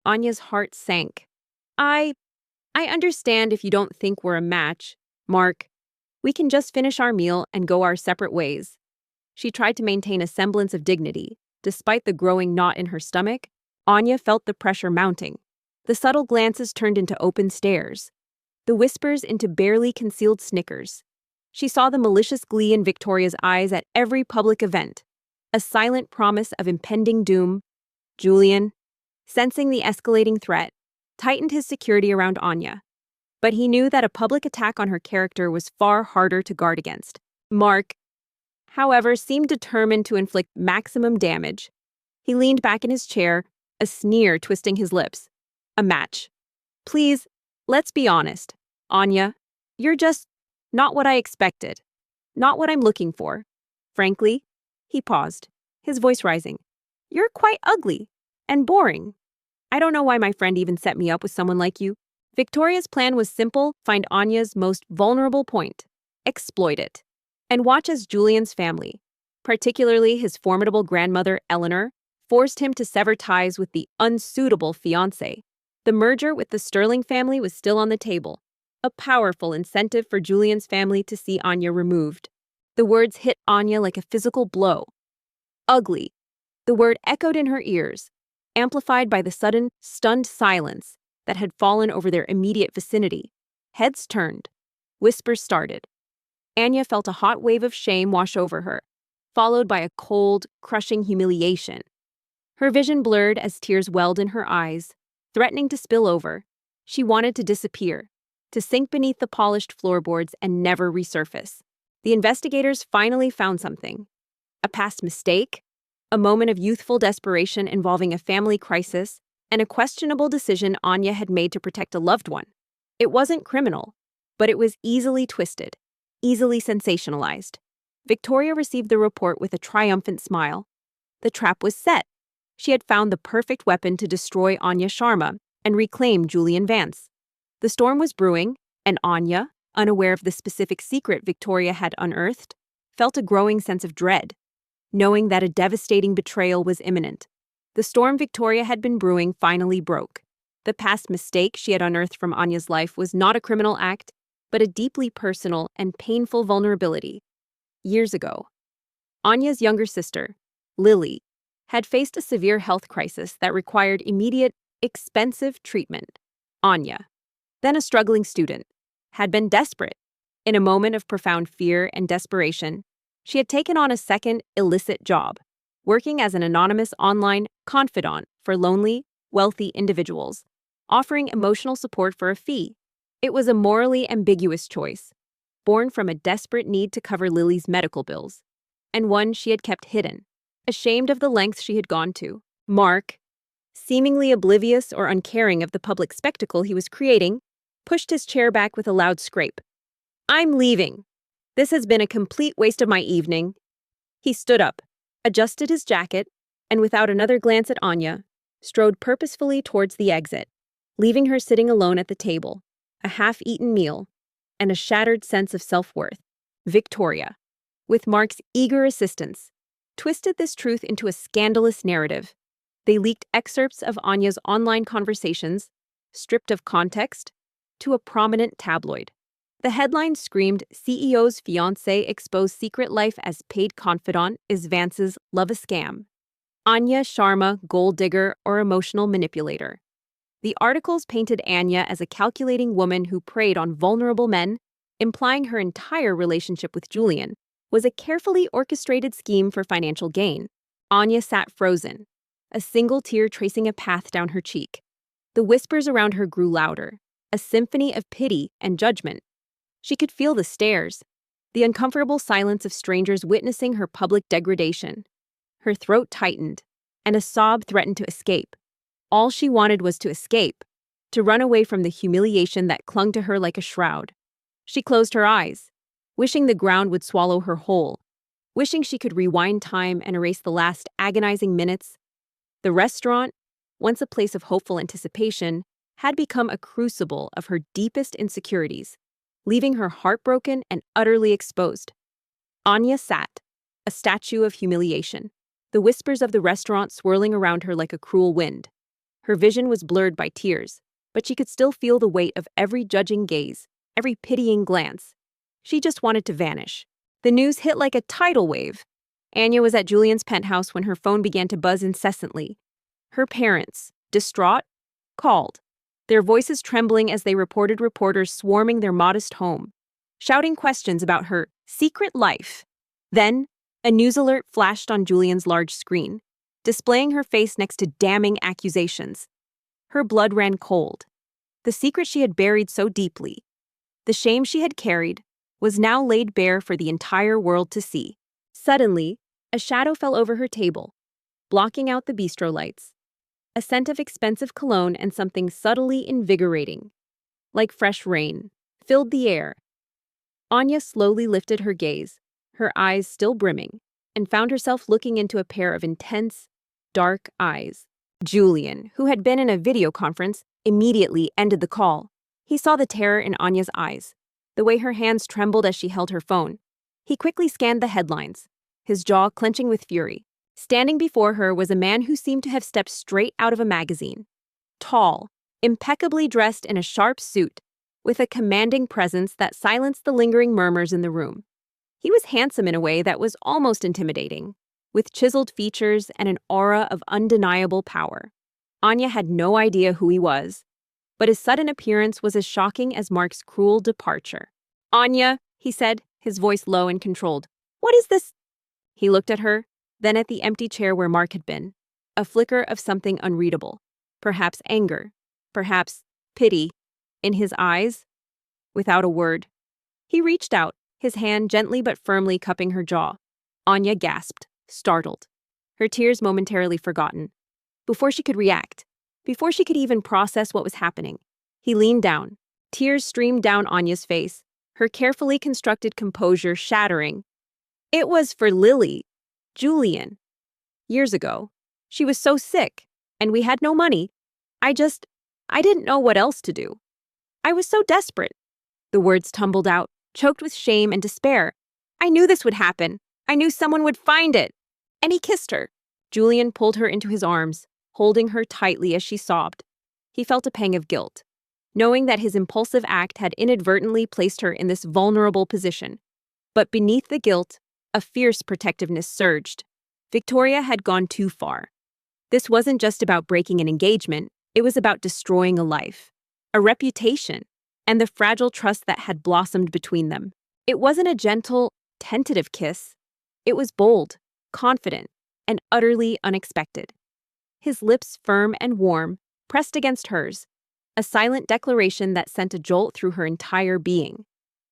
Anya's heart sank. I I understand if you don't think we're a match, Mark. We can just finish our meal and go our separate ways. She tried to maintain a semblance of dignity. Despite the growing knot in her stomach, Anya felt the pressure mounting. The subtle glances turned into open stares, the whispers into barely concealed snickers. She saw the malicious glee in Victoria's eyes at every public event, a silent promise of impending doom. Julian, sensing the escalating threat, tightened his security around Anya. But he knew that a public attack on her character was far harder to guard against. Mark, however, seemed determined to inflict maximum damage. He leaned back in his chair, a sneer twisting his lips. A match. Please, let's be honest. Anya, you're just not what I expected. Not what I'm looking for. Frankly, he paused, his voice rising. You're quite ugly and boring. I don't know why my friend even set me up with someone like you. Victoria's plan was simple: find Anya's most vulnerable point, exploit it, and watch as Julian's family, particularly his formidable grandmother Eleanor, forced him to sever ties with the unsuitable fiancé. The merger with the Sterling family was still on the table, a powerful incentive for Julian's family to see Anya removed. The words hit Anya like a physical blow. Ugly. The word echoed in her ears, amplified by the sudden, stunned silence that had fallen over their immediate vicinity. Heads turned. Whispers started. Anya felt a hot wave of shame wash over her, followed by a cold, crushing humiliation. Her vision blurred as tears welled in her eyes, threatening to spill over. She wanted to disappear, to sink beneath the polished floorboards and never resurface. The investigators finally found something. A past mistake, a moment of youthful desperation involving a family crisis, and a questionable decision Anya had made to protect a loved one. It wasn't criminal, but it was easily twisted, easily sensationalized. Victoria received the report with a triumphant smile. The trap was set. She had found the perfect weapon to destroy Anya Sharma and reclaim Julian Vance. The storm was brewing, and Anya, unaware of the specific secret Victoria had unearthed, felt a growing sense of dread, knowing that a devastating betrayal was imminent. The storm Victoria had been brewing finally broke. The past mistake she had unearthed from Anya's life was not a criminal act, but a deeply personal and painful vulnerability. Years ago, Anya's younger sister, Lily, had faced a severe health crisis that required immediate, expensive treatment. Anya, then a struggling student, had been desperate. In a moment of profound fear and desperation, she had taken on a second illicit job, working as an anonymous online confidant for lonely, wealthy individuals, offering emotional support for a fee. It was a morally ambiguous choice, born from a desperate need to cover Lily's medical bills, and one she had kept hidden, ashamed of the lengths she had gone to. Mark, seemingly oblivious or uncaring of the public spectacle he was creating, pushed his chair back with a loud scrape. I'm leaving. This has been a complete waste of my evening. He stood up, adjusted his jacket, and without another glance at Anya, strode purposefully towards the exit, leaving her sitting alone at the table, a half-eaten meal, and a shattered sense of self-worth. Victoria, with Mark's eager assistance, twisted this truth into a scandalous narrative. They leaked excerpts of Anya's online conversations, stripped of context, to a prominent tabloid. The headline screamed, CEO's fiancé exposed secret life as paid confidant, is Vance's love a scam? Anya Sharma, gold digger or emotional manipulator. The articles painted Anya as a calculating woman who preyed on vulnerable men, implying her entire relationship with Julian was a carefully orchestrated scheme for financial gain. Anya sat frozen, a single tear tracing a path down her cheek. The whispers around her grew louder, a symphony of pity and judgment. She could feel the stares, the uncomfortable silence of strangers witnessing her public degradation. Her throat tightened, and a sob threatened to escape. All she wanted was to escape, to run away from the humiliation that clung to her like a shroud. She closed her eyes, wishing the ground would swallow her whole, wishing she could rewind time and erase the last agonizing minutes. The restaurant, once a place of hopeful anticipation, had become a crucible of her deepest insecurities, leaving her heartbroken and utterly exposed. Anya sat, a statue of humiliation, the whispers of the restaurant swirling around her like a cruel wind. Her vision was blurred by tears, but she could still feel the weight of every judging gaze, every pitying glance. She just wanted to vanish. The news hit like a tidal wave. Anya was at Julian's penthouse when her phone began to buzz incessantly. Her parents, distraught, called, their voices trembling as they reported reporters swarming their modest home, shouting questions about her secret life. Then, a news alert flashed on Julian's large screen, displaying her face next to damning accusations. Her blood ran cold. The secret she had buried so deeply, the shame she had carried, was now laid bare for the entire world to see. Suddenly, a shadow fell over her table, blocking out the bistro lights. A scent of expensive cologne and something subtly invigorating, like fresh rain, filled the air. Anya slowly lifted her gaze, her eyes still brimming, and found herself looking into a pair of intense, dark eyes. Julian, who had been in a video conference, immediately ended the call. He saw the terror in Anya's eyes, the way her hands trembled as she held her phone. He quickly scanned the headlines, his jaw clenching with fury. Standing before her was a man who seemed to have stepped straight out of a magazine. Tall, impeccably dressed in a sharp suit, with a commanding presence that silenced the lingering murmurs in the room. He was handsome in a way that was almost intimidating, with chiseled features and an aura of undeniable power. Anya had no idea who he was, but his sudden appearance was as shocking as Mark's cruel departure. "Anya," he said, his voice low and controlled. "What is this?" He looked at her, then at the empty chair where Mark had been. A flicker of something unreadable, perhaps anger, perhaps pity, in his eyes. Without a word, he reached out, his hand gently but firmly cupping her jaw. Anya gasped, startled, her tears momentarily forgotten. Before she could react, before she could even process what was happening, he leaned down. Tears streamed down Anya's face, her carefully constructed composure shattering. It was for Lily, Julian. Years ago. She was so sick, and we had no money. I didn't know what else to do. I was so desperate. The words tumbled out, choked with shame and despair. I knew this would happen. I knew someone would find it. And he kissed her. Julian pulled her into his arms, holding her tightly as she sobbed. He felt a pang of guilt, knowing that his impulsive act had inadvertently placed her in this vulnerable position. But beneath the guilt, a fierce protectiveness surged. Victoria had gone too far. This wasn't just about breaking an engagement, it was about destroying a life, a reputation, and the fragile trust that had blossomed between them. It wasn't a gentle, tentative kiss. It was bold, confident, and utterly unexpected. His lips firm and warm, pressed against hers, a silent declaration that sent a jolt through her entire being.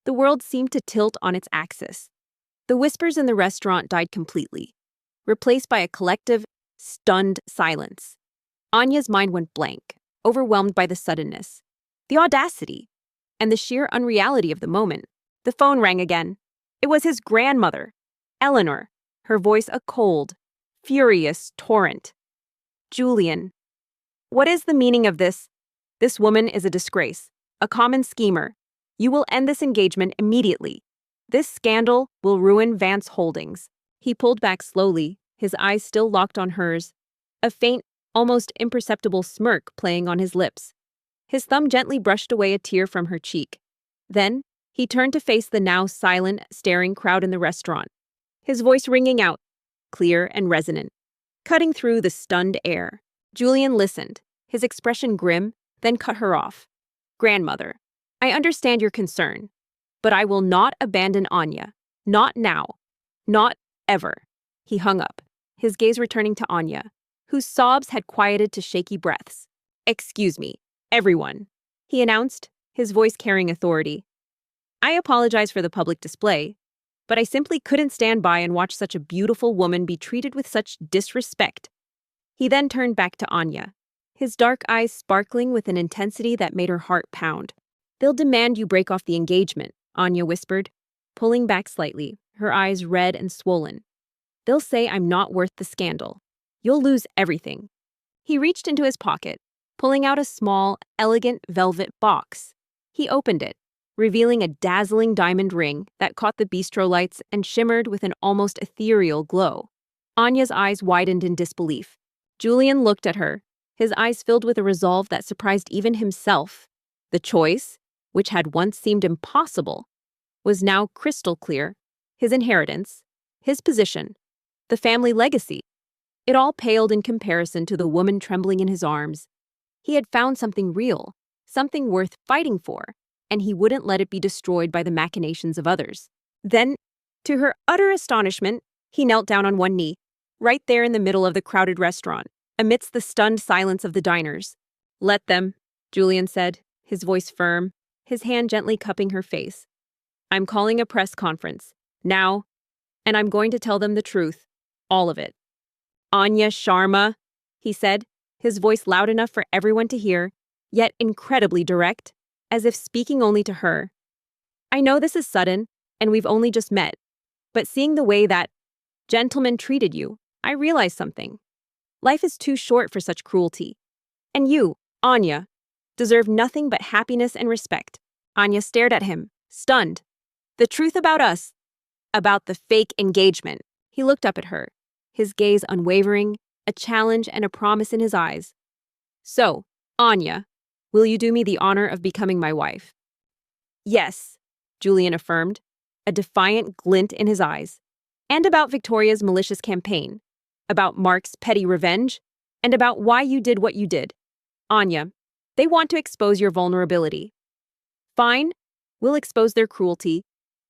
The world seemed to tilt on its axis. The whispers in the restaurant died completely, replaced by a collective, stunned silence. Anya's mind went blank, overwhelmed by the suddenness, the audacity, and the sheer unreality of the moment. The phone rang again. It was his grandmother, Eleanor, her voice a cold, furious torrent. "Julian, what is the meaning of this? This woman is a disgrace, a common schemer. You will end this engagement immediately. This scandal will ruin Vance Holdings." He pulled back slowly, his eyes still locked on hers, a faint, almost imperceptible smirk playing on his lips. His thumb gently brushed away a tear from her cheek. Then, he turned to face the now silent, staring crowd in the restaurant, his voice ringing out, clear and resonant, cutting through the stunned air. Julian listened, his expression grim, then cut her off. "Grandmother, I understand your concern, but I will not abandon Anya. Not now. Not ever." He hung up, his gaze returning to Anya, whose sobs had quieted to shaky breaths. "Excuse me, everyone," he announced, his voice carrying authority. "I apologize for the public display, but I simply couldn't stand by and watch such a beautiful woman be treated with such disrespect." He then turned back to Anya, his dark eyes sparkling with an intensity that made her heart pound. "They'll demand you break off the engagement," Anya whispered, pulling back slightly, her eyes red and swollen. "They'll say I'm not worth the scandal. You'll lose everything." He reached into his pocket, pulling out a small, elegant velvet box. He opened it, revealing a dazzling diamond ring that caught the bistro lights and shimmered with an almost ethereal glow. Anya's eyes widened in disbelief. Julian looked at her, his eyes filled with a resolve that surprised even himself. The choice, which had once seemed impossible, was now crystal clear. His inheritance, his position, the family legacy. It all paled in comparison to the woman trembling in his arms. He had found something real, something worth fighting for, and he wouldn't let it be destroyed by the machinations of others. Then, to her utter astonishment, he knelt down on one knee, right there in the middle of the crowded restaurant, amidst the stunned silence of the diners. "Let them," Julian said, his voice firm, his hand gently cupping her face. "I'm calling a press conference. Now. And I'm going to tell them the truth. All of it." "Anya Sharma," he said, his voice loud enough for everyone to hear, yet incredibly direct, as if speaking only to her. "I know this is sudden, and we've only just met, but seeing the way that gentleman treated you, I realized something. Life is too short for such cruelty. And you, Anya, deserve nothing but happiness and respect." Anya stared at him, stunned. "The truth about us, about the fake engagement." He looked up at her, his gaze unwavering, a challenge and a promise in his eyes. "So, Anya, will you do me the honor of becoming my wife?" "Yes," Julian affirmed, a defiant glint in his eyes. "And about Victoria's malicious campaign, about Mark's petty revenge, and about why you did what you did. Anya, they want to expose your vulnerability. Fine, we'll expose their cruelty.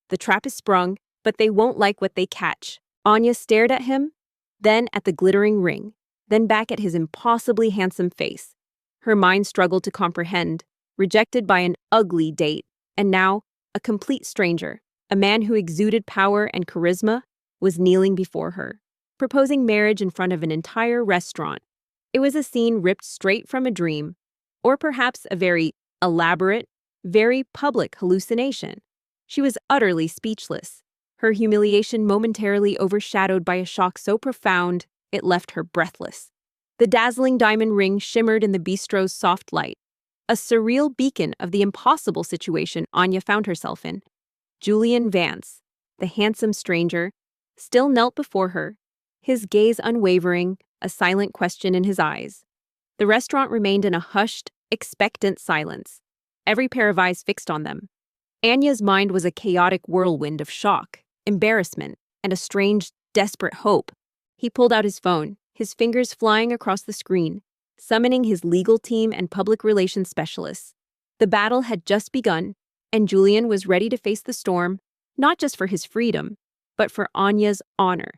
The trap is sprung, but they won't like what they catch." Anya stared at him, then at the glittering ring, then back at his impossibly handsome face. Her mind struggled to comprehend, rejected by an ugly date, and now a complete stranger, a man who exuded power and charisma, was kneeling before her, proposing marriage in front of an entire restaurant. It was a scene ripped straight from a dream, or perhaps a very elaborate, very public hallucination. She was utterly speechless, her humiliation momentarily overshadowed by a shock so profound it left her breathless. The dazzling diamond ring shimmered in the bistro's soft light, a surreal beacon of the impossible situation Anya found herself in. Julian Vance, the handsome stranger, still knelt before her, his gaze unwavering, a silent question in his eyes. The restaurant remained in a hushed, expectant silence, every pair of eyes fixed on them. Anya's mind was a chaotic whirlwind of shock, embarrassment, and a strange, desperate hope. He pulled out his phone, his fingers flying across the screen, summoning his legal team and public relations specialists. The battle had just begun, and Julian was ready to face the storm, not just for his freedom, but for Anya's honor,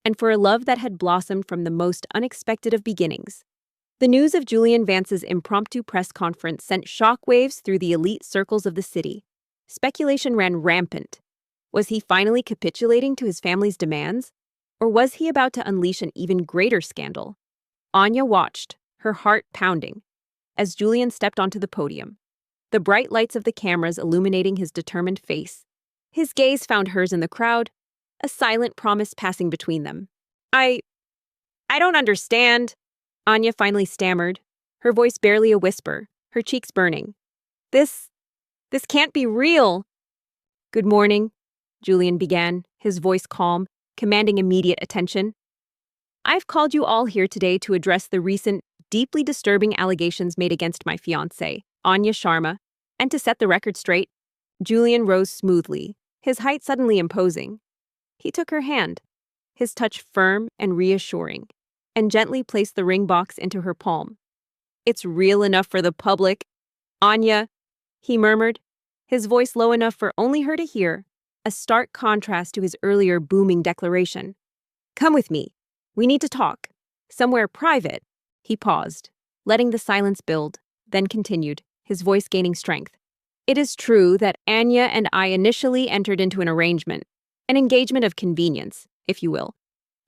and for a love that had blossomed from the most unexpected of beginnings. The news of Julian Vance's impromptu press conference sent shockwaves through the elite circles of the city. Speculation ran rampant. Was he finally capitulating to his family's demands? Or was he about to unleash an even greater scandal? Anya watched, her heart pounding, as Julian stepped onto the podium, the bright lights of the cameras illuminating his determined face. His gaze found hers in the crowd, a silent promise passing between them. I don't understand," Anya finally stammered, her voice barely a whisper, her cheeks burning. This can't be real." "Good morning," Julian began, his voice calm, commanding immediate attention. "I've called you all here today to address the recent, deeply disturbing allegations made against my fiancée, Anya Sharma, and to set the record straight." Julian rose smoothly, his height suddenly imposing. He took her hand, his touch firm and reassuring, and gently placed the ring box into her palm. "It's real enough for the public, Anya," he murmured, his voice low enough for only her to hear, a stark contrast to his earlier booming declaration. "Come with me. We need to talk. Somewhere private." He paused, letting the silence build, then continued, his voice gaining strength. "It is true that Anya and I initially entered into an arrangement, an engagement of convenience, if you will.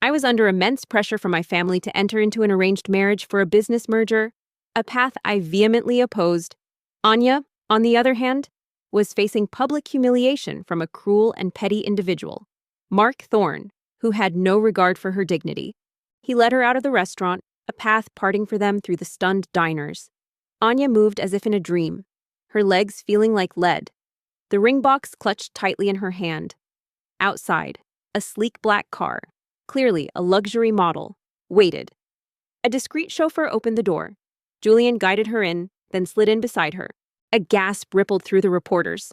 I was under immense pressure from my family to enter into an arranged marriage for a business merger, a path I vehemently opposed. Anya, on the other hand, was facing public humiliation from a cruel and petty individual, Mark Thorne, who had no regard for her dignity. He led her out of the restaurant, a path parting for them through the stunned diners. Anya moved as if in a dream, her legs feeling like lead, the ring box clutched tightly in her hand. Outside, a sleek black car, clearly a luxury model, waited. A discreet chauffeur opened the door, Julian guided her in, then slid in beside her. A gasp rippled through the reporters.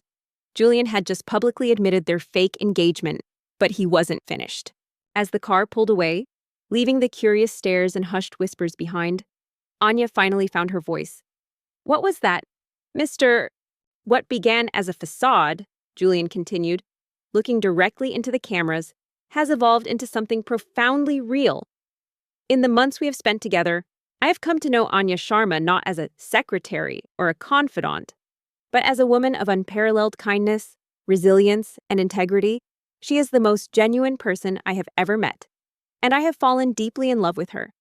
Julian had just publicly admitted their fake engagement, but he wasn't finished. As the car pulled away, leaving the curious stares and hushed whispers behind, Anya finally found her voice. "What was that, Mr. What began as a facade," Julian continued, looking directly into the cameras, "has evolved into something profoundly real. In the months we have spent together, I have come to know Anya Sharma not as a secretary or a confidant, but as a woman of unparalleled kindness, resilience, and integrity. She is the most genuine person I have ever met, and I have fallen deeply in love with her."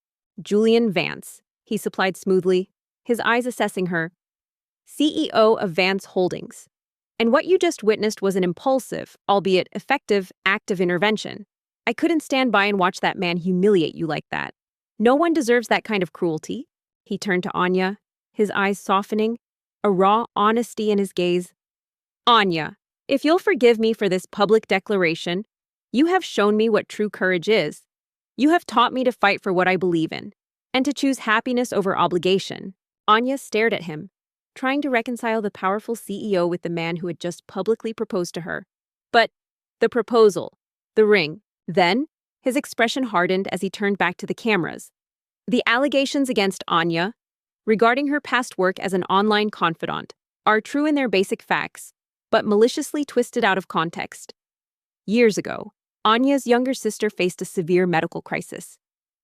"Julian Vance," he supplied smoothly, his eyes assessing her. "CEO of Vance Holdings. And what you just witnessed was an impulsive, albeit effective, act of intervention. I couldn't stand by and watch that man humiliate you like that. No one deserves that kind of cruelty." He turned to Anya, his eyes softening, a raw honesty in his gaze. "Anya, if you'll forgive me for this public declaration, you have shown me what true courage is. You have taught me to fight for what I believe in, and to choose happiness over obligation." Anya stared at him, trying to reconcile the powerful CEO with the man who had just publicly proposed to her. But the proposal, the ring. Then, his expression hardened as he turned back to the cameras. "The allegations against Anya, regarding her past work as an online confidant, are true in their basic facts, but maliciously twisted out of context. Years ago, Anya's younger sister faced a severe medical crisis.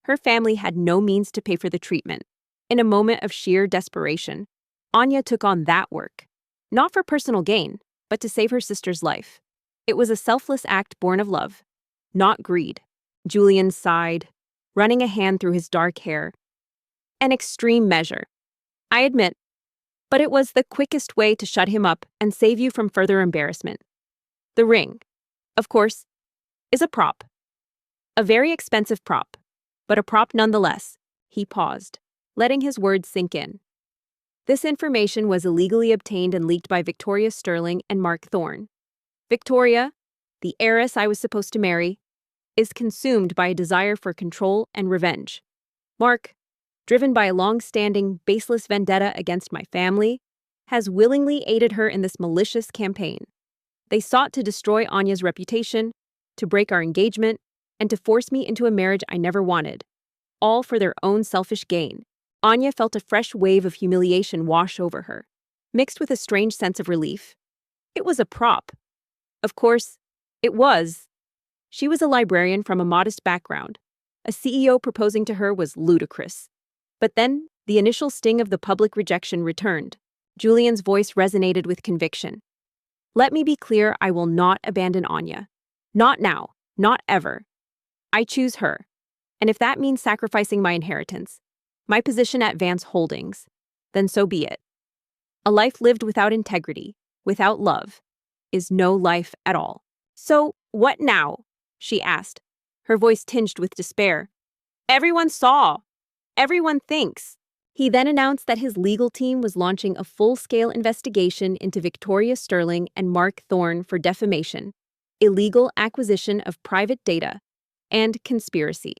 Her family had no means to pay for the treatment. In a moment of sheer desperation, Anya took on that work, not for personal gain, but to save her sister's life. It was a selfless act born of love, not greed." Julian sighed, running a hand through his dark hair. "An extreme measure, I admit, but it was the quickest way to shut him up and save you from further embarrassment. The ring, of course, is a prop. A very expensive prop, but a prop nonetheless." He paused, letting his words sink in. "This information was illegally obtained and leaked by Victoria Sterling and Mark Thorne. Victoria, the heiress I was supposed to marry, is consumed by a desire for control and revenge. Mark, driven by a long-standing, baseless vendetta against my family, has willingly aided her in this malicious campaign. They sought to destroy Anya's reputation, to break our engagement, and to force me into a marriage I never wanted, all for their own selfish gain." Anya felt a fresh wave of humiliation wash over her, mixed with a strange sense of relief. It was a prop. Of course, it was. She was a librarian from a modest background. A CEO proposing to her was ludicrous. But then, the initial sting of the public rejection returned. Julian's voice resonated with conviction. "Let me be clear, I will not abandon Anya. Not now, not ever. I choose her. And if that means sacrificing my inheritance, my position at Vance Holdings, then so be it. A life lived without integrity, without love, is no life at all." "So, what now?" she asked, her voice tinged with despair. "Everyone saw. Everyone thinks." He then announced that his legal team was launching a full-scale investigation into Victoria Sterling and Mark Thorne for defamation, illegal acquisition of private data, and conspiracy.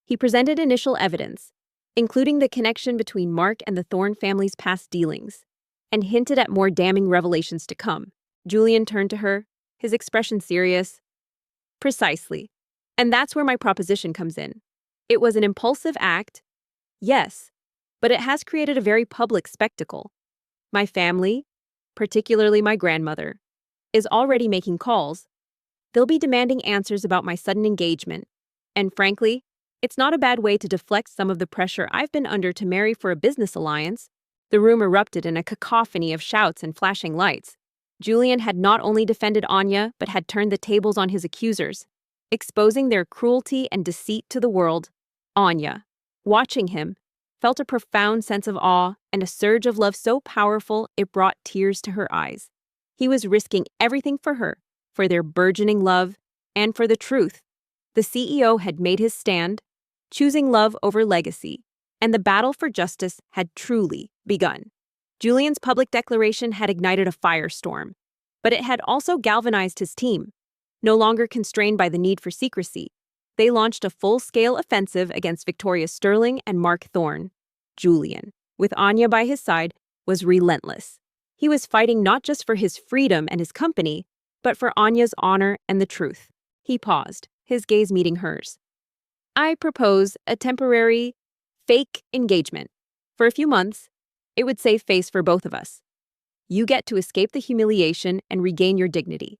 He presented initial evidence, including the connection between Mark and the Thorne family's past dealings, and hinted at more damning revelations to come. Julian turned to her, his expression serious. "Precisely. And that's where my proposition comes in. It was an impulsive act, yes, but it has created a very public spectacle. My family, particularly my grandmother, is already making calls. They'll be demanding answers about my sudden engagement, and frankly, it's not a bad way to deflect some of the pressure I've been under to marry for a business alliance." The room erupted in a cacophony of shouts and flashing lights. Julian had not only defended Anya, but had turned the tables on his accusers, exposing their cruelty and deceit to the world. Anya, watching him, felt a profound sense of awe and a surge of love so powerful it brought tears to her eyes. He was risking everything for her, for their burgeoning love, and for the truth. The CEO had made his stand, choosing love over legacy, and the battle for justice had truly begun. Julian's public declaration had ignited a firestorm, but it had also galvanized his team. No longer constrained by the need for secrecy, they launched a full-scale offensive against Victoria Sterling and Mark Thorne. Julian, with Anya by his side, was relentless. He was fighting not just for his freedom and his company, but for Anya's honor and the truth. He paused, his gaze meeting hers. I propose a temporary, fake engagement. For a few months, it would save face for both of us. You get to escape the humiliation and regain your dignity.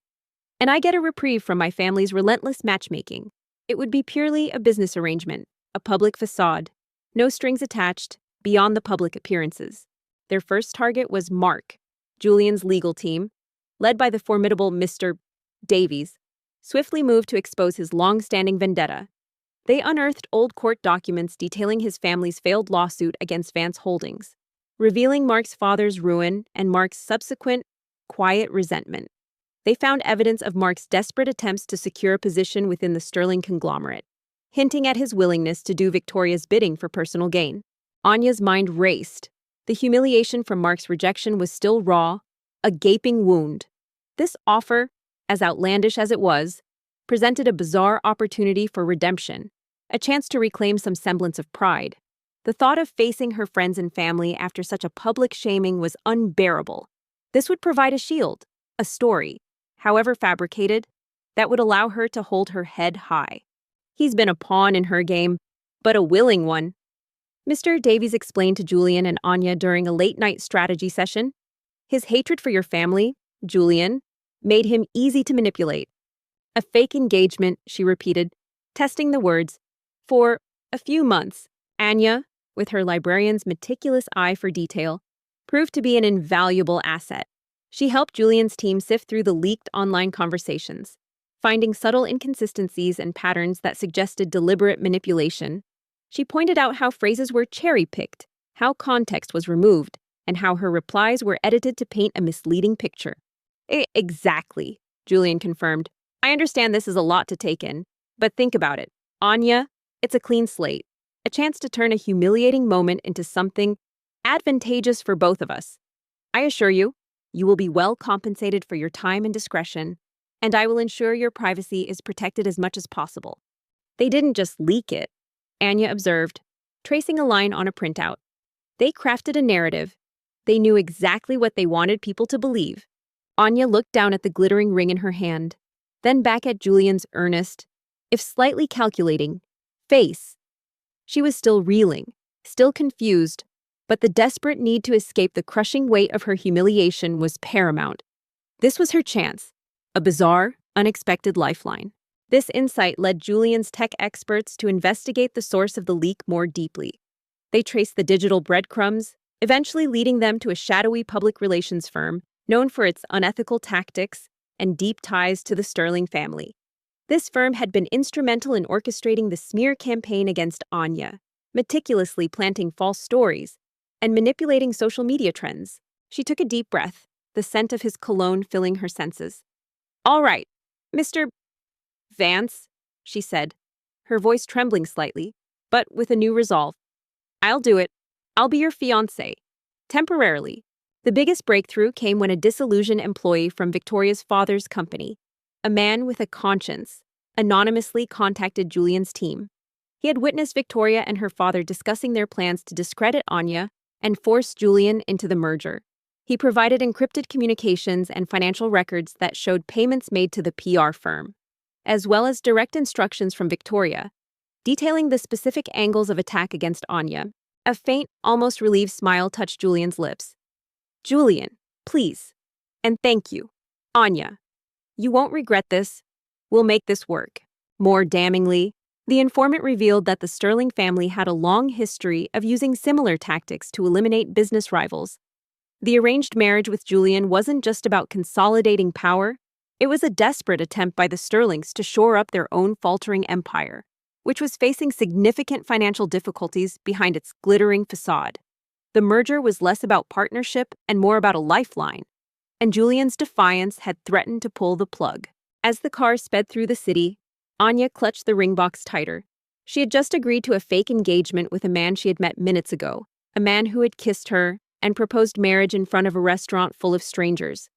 And I get a reprieve from my family's relentless matchmaking. It would be purely a business arrangement, a public facade, no strings attached, beyond the public appearances. Their first target was Mark, Julian's legal team, led by the formidable Mr. Davies, swiftly moved to expose his long-standing vendetta. They unearthed old court documents detailing his family's failed lawsuit against Vance Holdings, revealing Mark's father's ruin and Mark's subsequent, quiet resentment. They found evidence of Mark's desperate attempts to secure a position within the Sterling conglomerate, hinting at his willingness to do Victoria's bidding for personal gain. Anya's mind raced. The humiliation from Mark's rejection was still raw, a gaping wound. This offer, as outlandish as it was, presented a bizarre opportunity for redemption, a chance to reclaim some semblance of pride. The thought of facing her friends and family after such a public shaming was unbearable. This would provide a shield, a story, however fabricated, that would allow her to hold her head high. He's been a pawn in her game, but a willing one. Mr. Davies explained to Julian and Anya during a late-night strategy session. His hatred for your family, Julian, made him easy to manipulate. A fake engagement, she repeated, testing the words. For a few months, Anya, with her librarian's meticulous eye for detail, proved to be an invaluable asset. She helped Julian's team sift through the leaked online conversations, finding subtle inconsistencies and patterns that suggested deliberate manipulation. She pointed out how phrases were cherry-picked, how context was removed, and how her replies were edited to paint a misleading picture. Exactly, Julian confirmed. I understand this is a lot to take in, but think about it. Anya, it's a clean slate, a chance to turn a humiliating moment into something advantageous for both of us. I assure you, you will be well compensated for your time and discretion, and I will ensure your privacy is protected as much as possible. They didn't just leak it, Anya observed, tracing a line on a printout. They crafted a narrative. They knew exactly what they wanted people to believe. Anya looked down at the glittering ring in her hand, then back at Julian's earnest, if slightly calculating, face. She was still reeling, still confused, but the desperate need to escape the crushing weight of her humiliation was paramount. This was her chance, a bizarre, unexpected lifeline. This insight led Julian's tech experts to investigate the source of the leak more deeply. They traced the digital breadcrumbs, eventually leading them to a shadowy public relations firm known for its unethical tactics and deep ties to the Sterling family. This firm had been instrumental in orchestrating the smear campaign against Anya, meticulously planting false stories and manipulating social media trends. She took a deep breath, the scent of his cologne filling her senses. All right, Mr. Vance, she said, her voice trembling slightly, but with a new resolve. I'll do it. I'll be your fiancé. Temporarily. The biggest breakthrough came when a disillusioned employee from Victoria's father's company, a man with a conscience, anonymously contacted Julian's team. He had witnessed Victoria and her father discussing their plans to discredit Anya and force Julian into the merger. He provided encrypted communications and financial records that showed payments made to the PR firm, as well as direct instructions from Victoria, detailing the specific angles of attack against Anya. A faint, almost relieved smile touched Julian's lips. Julian, please. And thank you. Anya. You won't regret this. We'll make this work. More damningly, the informant revealed that the Sterling family had a long history of using similar tactics to eliminate business rivals. The arranged marriage with Julian wasn't just about consolidating power, it was a desperate attempt by the Sterlings to shore up their own faltering empire, which was facing significant financial difficulties behind its glittering facade. The merger was less about partnership and more about a lifeline, and Julian's defiance had threatened to pull the plug. As the car sped through the city, Anya clutched the ring box tighter. She had just agreed to a fake engagement with a man she had met minutes ago, a man who had kissed her and proposed marriage in front of a restaurant full of strangers.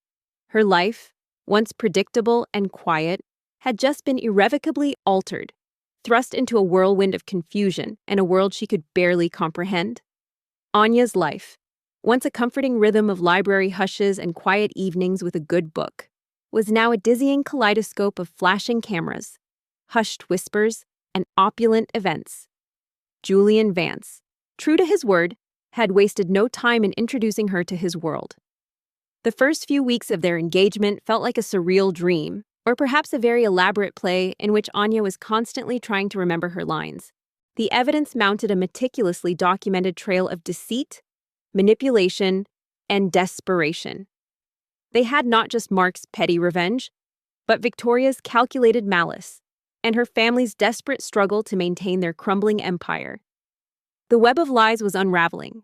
Her life, once predictable and quiet, had just been irrevocably altered, thrust into a whirlwind of confusion and a world she could barely comprehend. Anya's life, once a comforting rhythm of library hushes and quiet evenings with a good book, was now a dizzying kaleidoscope of flashing cameras, hushed whispers, and opulent events. Julian Vance, true to his word, had wasted no time in introducing her to his world. The first few weeks of their engagement felt like a surreal dream, or perhaps a very elaborate play in which Anya was constantly trying to remember her lines. The evidence mounted a meticulously documented trail of deceit, manipulation, and desperation. They had not just Mark's petty revenge, but Victoria's calculated malice, and her family's desperate struggle to maintain their crumbling empire. The web of lies was unraveling,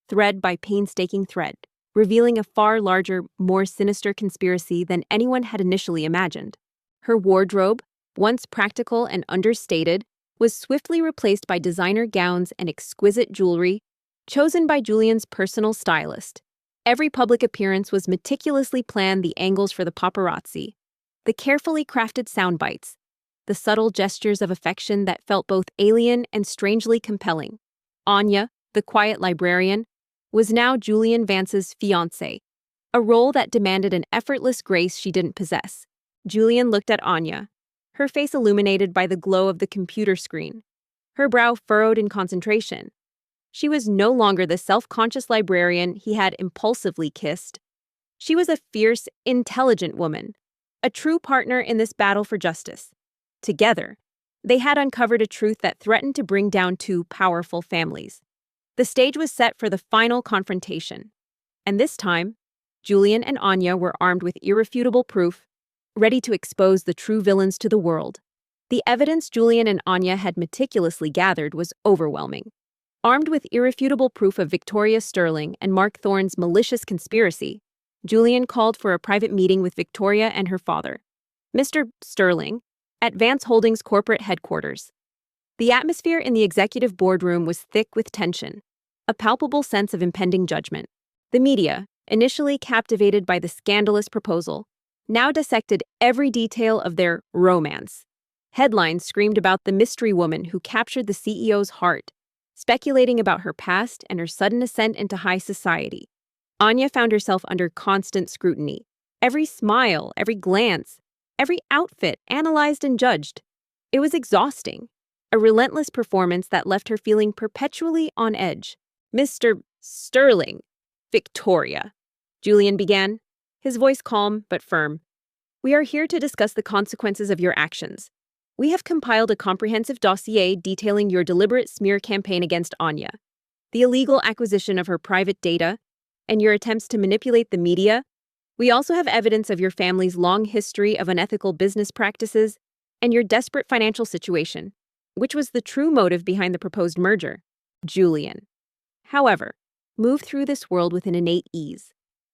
thread by painstaking thread, revealing a far larger, more sinister conspiracy than anyone had initially imagined. Her wardrobe, once practical and understated, was swiftly replaced by designer gowns and exquisite jewelry, chosen by Julian's personal stylist. Every public appearance was meticulously planned, the angles for the paparazzi, the carefully crafted sound bites, the subtle gestures of affection that felt both alien and strangely compelling. Anya, the quiet librarian, was now Julian Vance's fiancée, a role that demanded an effortless grace she didn't possess. Julian looked at Anya, her face illuminated by the glow of the computer screen, her brow furrowed in concentration. She was no longer the self-conscious librarian he had impulsively kissed. She was a fierce, intelligent woman, a true partner in this battle for justice. Together, they had uncovered a truth that threatened to bring down two powerful families. The stage was set for the final confrontation. And this time, Julian and Anya were armed with irrefutable proof, ready to expose the true villains to the world. The evidence Julian and Anya had meticulously gathered was overwhelming. Armed with irrefutable proof of Victoria Sterling and Mark Thorne's malicious conspiracy, Julian called for a private meeting with Victoria and her father, Mr. Sterling, at Vance Holdings' corporate headquarters. The atmosphere in the executive boardroom was thick with tension, a palpable sense of impending judgment. The media, initially captivated by the scandalous proposal, now dissected every detail of their romance. Headlines screamed about the mystery woman who captured the CEO's heart, speculating about her past and her sudden ascent into high society. Anya found herself under constant scrutiny. Every smile, every glance, every outfit analyzed and judged. It was exhausting, a relentless performance that left her feeling perpetually on edge. Mr. Sterling, Victoria, Julian began, his voice calm but firm. We are here to discuss the consequences of your actions. We have compiled a comprehensive dossier detailing your deliberate smear campaign against Anya, the illegal acquisition of her private data, and your attempts to manipulate the media. We also have evidence of your family's long history of unethical business practices and your desperate financial situation, which was the true motive behind the proposed merger. Julian, however, moved through this world with an innate ease.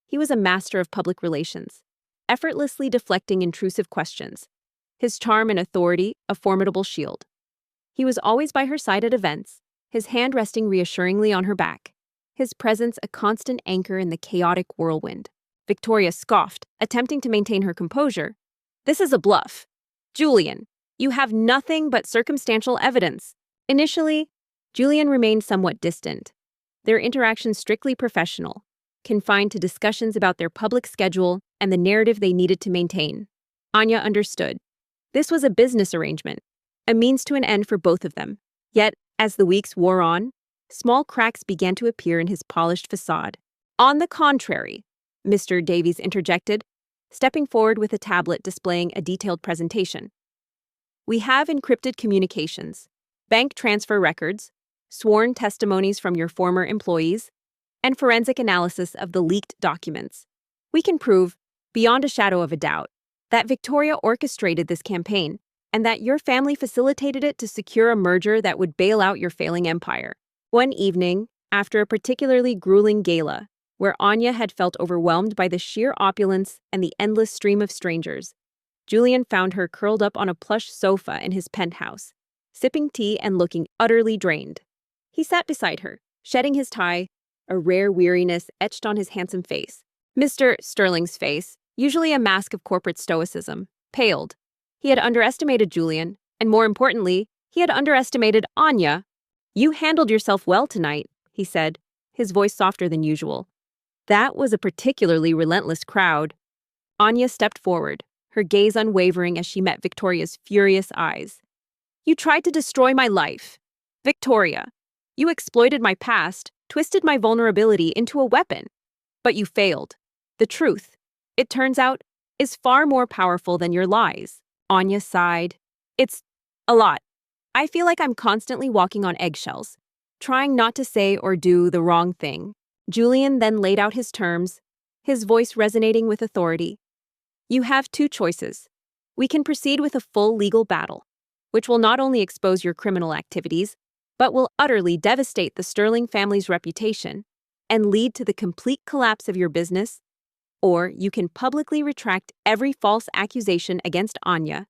He was a master of public relations, effortlessly deflecting intrusive questions, his charm and authority a formidable shield. He was always by her side at events, his hand resting reassuringly on her back, his presence a constant anchor in the chaotic whirlwind. Victoria scoffed, attempting to maintain her composure. This is a bluff. Julian, you have nothing but circumstantial evidence. Initially, Julian remained somewhat distant, their interactions strictly professional, confined to discussions about their public schedule and the narrative they needed to maintain. Anya understood. This was a business arrangement, a means to an end for both of them. Yet, as the weeks wore on, small cracks began to appear in his polished facade. On the contrary, Mr. Davies interjected, stepping forward with a tablet displaying a detailed presentation. We have encrypted communications, bank transfer records, sworn testimonies from your former employees, and forensic analysis of the leaked documents. We can prove, beyond a shadow of a doubt, that Victoria orchestrated this campaign and that your family facilitated it to secure a merger that would bail out your failing empire. One evening, after a particularly grueling gala, where Anya had felt overwhelmed by the sheer opulence and the endless stream of strangers, Julian found her curled up on a plush sofa in his penthouse, sipping tea and looking utterly drained. He sat beside her, shedding his tie, a rare weariness etched on his handsome face. Mr. Sterling's face, usually a mask of corporate stoicism, paled. He had underestimated Julian, and more importantly, he had underestimated Anya. You handled yourself well tonight, he said, his voice softer than usual. That was a particularly relentless crowd. Anya stepped forward, her gaze unwavering as she met Victoria's furious eyes. You tried to destroy my life. Victoria, you exploited my past, twisted my vulnerability into a weapon. But you failed. The truth, it turns out, is far more powerful than your lies. Anya sighed. It's a lot. I feel like I'm constantly walking on eggshells, trying not to say or do the wrong thing. Julian then laid out his terms, his voice resonating with authority. You have two choices. We can proceed with a full legal battle, which will not only expose your criminal activities, but will utterly devastate the Sterling family's reputation and lead to the complete collapse of your business, or you can publicly retract every false accusation against Anya,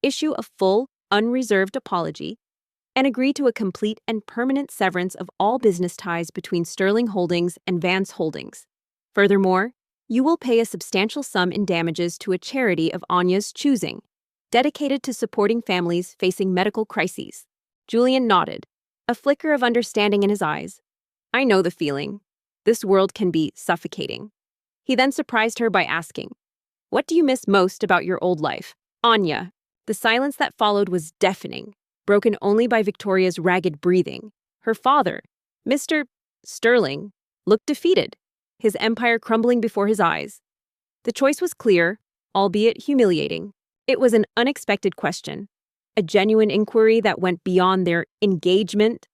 issue a full, unreserved apology, and agree to a complete and permanent severance of all business ties between Sterling Holdings and Vance Holdings. Furthermore, you will pay a substantial sum in damages to a charity of Anya's choosing, dedicated to supporting families facing medical crises. Julian nodded, a flicker of understanding in his eyes. I know the feeling. This world can be suffocating. He then surprised her by asking, what do you miss most about your old life? Anya. The silence that followed was deafening, broken only by Victoria's ragged breathing. Her father, Mr. Sterling, looked defeated, his empire crumbling before his eyes. The choice was clear, albeit humiliating. It was an unexpected question, a genuine inquiry that went beyond their engagement.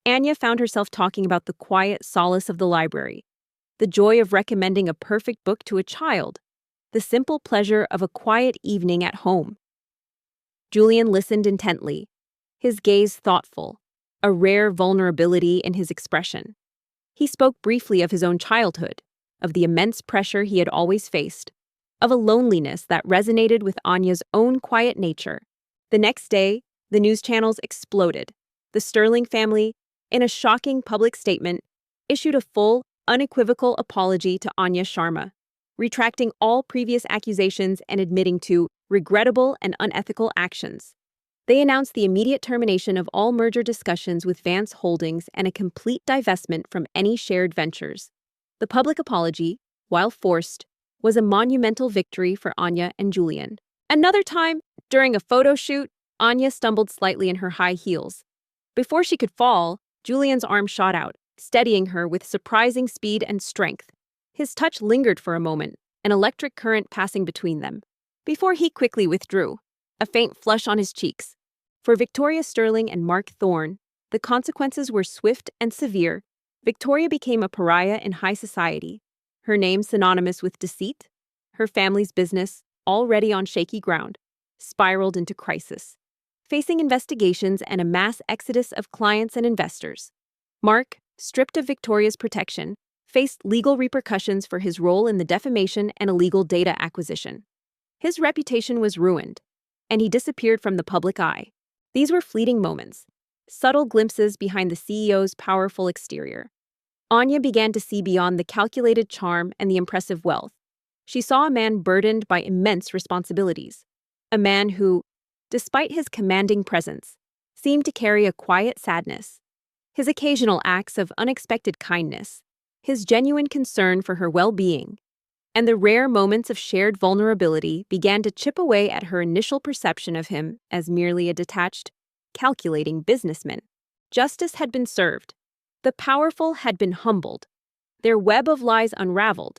Anya found herself talking about the quiet solace of the library, the joy of recommending a perfect book to a child, the simple pleasure of a quiet evening at home. Julian listened intently, his gaze thoughtful, a rare vulnerability in his expression. He spoke briefly of his own childhood, of the immense pressure he had always faced, of a loneliness that resonated with Anya's own quiet nature. The next day, the news channels exploded. The Sterling family, in a shocking public statement, issued a full, unequivocal apology to Anya Sharma, retracting all previous accusations and admitting to regrettable and unethical actions. They announced the immediate termination of all merger discussions with Vance Holdings and a complete divestment from any shared ventures. The public apology, while forced, was a monumental victory for Anya and Julian. Another time, during a photo shoot, Anya stumbled slightly in her high heels. Before she could fall, Julian's arm shot out, steadying her with surprising speed and strength. His touch lingered for a moment, an electric current passing between them, before he quickly withdrew, a faint flush on his cheeks. For Victoria Sterling and Mark Thorne, the consequences were swift and severe. Victoria became a pariah in high society, her name synonymous with deceit. Her family's business, already on shaky ground, spiraled into crisis, facing investigations and a mass exodus of clients and investors. Mark, stripped of Victoria's protection, faced legal repercussions for his role in the defamation and illegal data acquisition. His reputation was ruined, and he disappeared from the public eye. These were fleeting moments, subtle glimpses behind the CEO's powerful exterior. Anya began to see beyond the calculated charm and the impressive wealth. She saw a man burdened by immense responsibilities, a man who, despite his commanding presence, seemed to carry a quiet sadness. His occasional acts of unexpected kindness, his genuine concern for her well-being, and the rare moments of shared vulnerability began to chip away at her initial perception of him as merely a detached, calculating businessman. Justice had been served. The powerful had been humbled, their web of lies unraveled,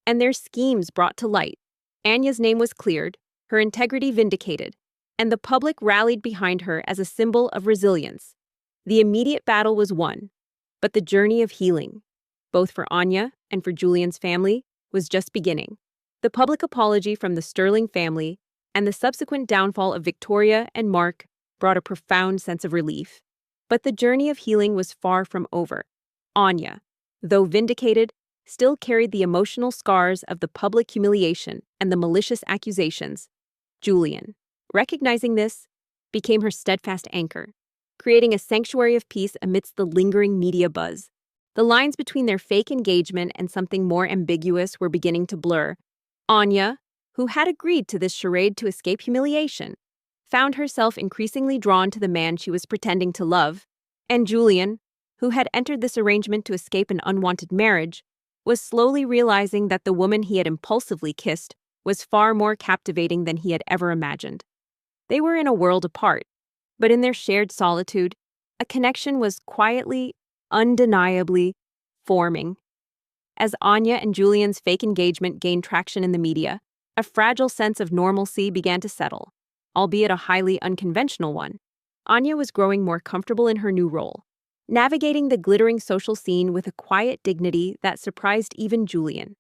and their schemes brought to light. Anya's name was cleared, her integrity vindicated, and the public rallied behind her as a symbol of resilience. The immediate battle was won, but the journey of healing, both for Anya and for Julian's family, was just beginning. The public apology from the Sterling family and the subsequent downfall of Victoria and Mark brought a profound sense of relief. But the journey of healing was far from over. Anya, though vindicated, still carried the emotional scars of the public humiliation and the malicious accusations. Julian, recognizing this, became her steadfast anchor, creating a sanctuary of peace amidst the lingering media buzz. The lines between their fake engagement and something more ambiguous were beginning to blur. Anya, who had agreed to this charade to escape humiliation, found herself increasingly drawn to the man she was pretending to love, and Julian, who had entered this arrangement to escape an unwanted marriage, was slowly realizing that the woman he had impulsively kissed was far more captivating than he had ever imagined. They were in a world apart, but in their shared solitude, a connection was quietly, undeniably forming. As Anya and Julian's fake engagement gained traction in the media, a fragile sense of normalcy began to settle, albeit a highly unconventional one. Anya was growing more comfortable in her new role, navigating the glittering social scene with a quiet dignity that surprised even Julian.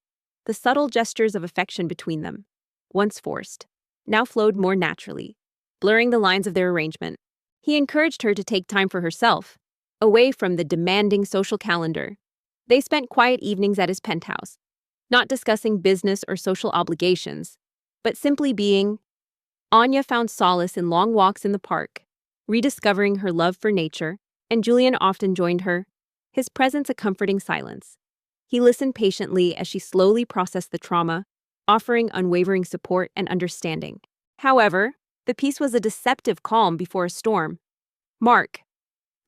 The subtle gestures of affection between them, once forced, now flowed more naturally, blurring the lines of their arrangement. He encouraged her to take time for herself, away from the demanding social calendar. They spent quiet evenings at his penthouse, not discussing business or social obligations, but simply being. Anya found solace in long walks in the park, rediscovering her love for nature, and Julian often joined her, his presence a comforting silence. He listened patiently as she slowly processed the trauma, offering unwavering support and understanding. However, the peace was a deceptive calm before a storm. Mark,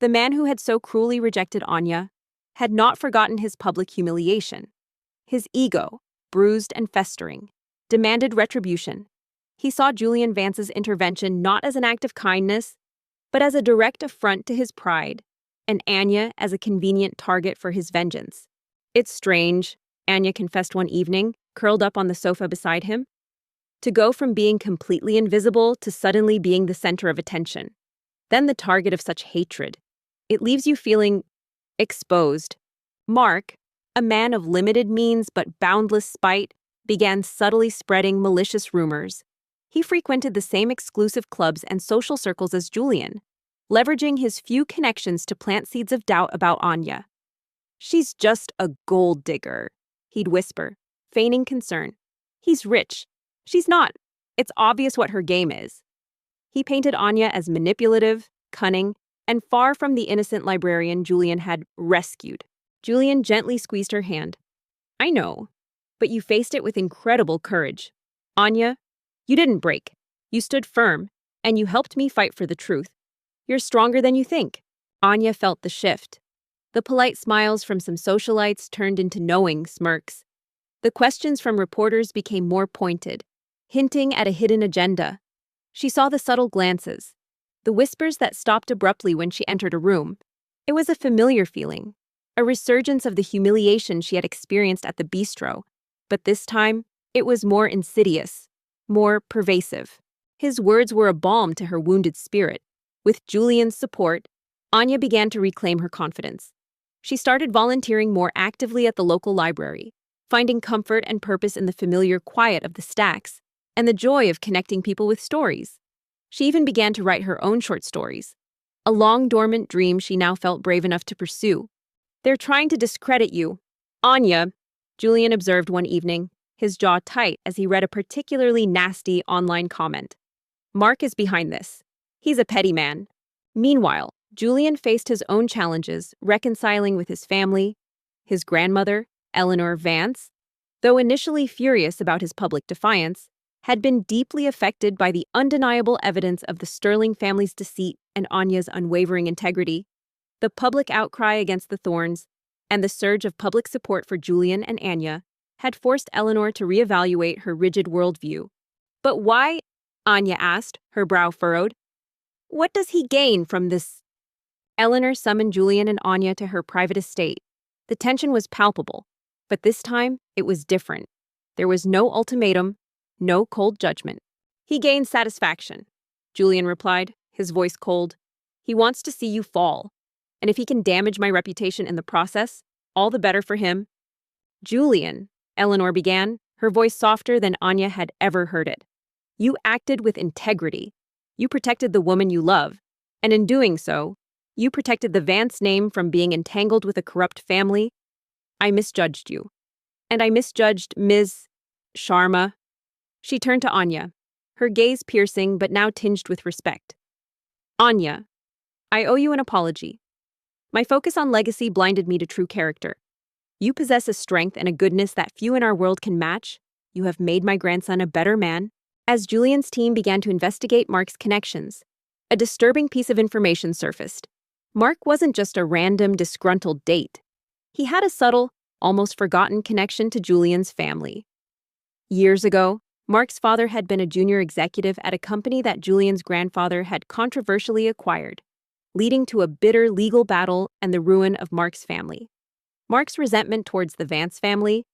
the man who had so cruelly rejected Anya, had not forgotten his public humiliation. His ego, bruised and festering, demanded retribution. He saw Julian Vance's intervention not as an act of kindness, but as a direct affront to his pride, and Anya as a convenient target for his vengeance. "It's strange," Anya confessed one evening, curled up on the sofa beside him, "to go from being completely invisible to suddenly being the center of attention. Then the target of such hatred. It leaves you feeling exposed." Mark, a man of limited means but boundless spite, began subtly spreading malicious rumors. He frequented the same exclusive clubs and social circles as Julian, leveraging his few connections to plant seeds of doubt about Anya. "She's just a gold digger," he'd whisper, feigning concern. "He's rich. She's not. It's obvious what her game is." He painted Anya as manipulative, cunning, and far from the innocent librarian Julian had rescued. Julian gently squeezed her hand. "I know, but you faced it with incredible courage. Anya, you didn't break. You stood firm, and you helped me fight for the truth. You're stronger than you think." Anya felt the shift. The polite smiles from some socialites turned into knowing smirks. The questions from reporters became more pointed, hinting at a hidden agenda. She saw the subtle glances, the whispers that stopped abruptly when she entered a room. It was a familiar feeling, a resurgence of the humiliation she had experienced at the bistro, but this time, it was more insidious, more pervasive. His words were a balm to her wounded spirit. With Julian's support, Anya began to reclaim her confidence. She started volunteering more actively at the local library, finding comfort and purpose in the familiar quiet of the stacks and the joy of connecting people with stories. She even began to write her own short stories, a long-dormant dream she now felt brave enough to pursue. "They're trying to discredit you, Anya," Julian observed one evening, his jaw tight as he read a particularly nasty online comment. "Mark is behind this. He's a petty man." Meanwhile, Julian faced his own challenges, reconciling with his family, his grandmother, Eleanor Vance, though initially furious about his public defiance, had been deeply affected by the undeniable evidence of the Sterling family's deceit and Anya's unwavering integrity. The public outcry against the Thorns and the surge of public support for Julian and Anya had forced Eleanor to reevaluate her rigid worldview. "But why?" Anya asked, her brow furrowed. "What does he gain from this?" Eleanor summoned Julian and Anya to her private estate. The tension was palpable, but this time it was different. There was no ultimatum, no cold judgment. "He gains satisfaction," Julian replied, his voice cold. "He wants to see you fall, and if he can damage my reputation in the process, all the better for him." "Julian," Eleanor began, her voice softer than Anya had ever heard it. "You acted with integrity. You protected the woman you love, and in doing so, you protected the Vance name from being entangled with a corrupt family. I misjudged you. And I misjudged Ms. Sharma." She turned to Anya, her gaze piercing but now tinged with respect. "Anya, I owe you an apology. My focus on legacy blinded me to true character. You possess a strength and a goodness that few in our world can match. You have made my grandson a better man." As Julian's team began to investigate Mark's connections, a disturbing piece of information surfaced. Mark wasn't just a random, disgruntled date. He had a subtle, almost forgotten connection to Julian's family. Years ago, Mark's father had been a junior executive at a company that Julian's grandfather had controversially acquired, leading to a bitter legal battle and the ruin of Mark's family. Mark's resentment towards the Vance family,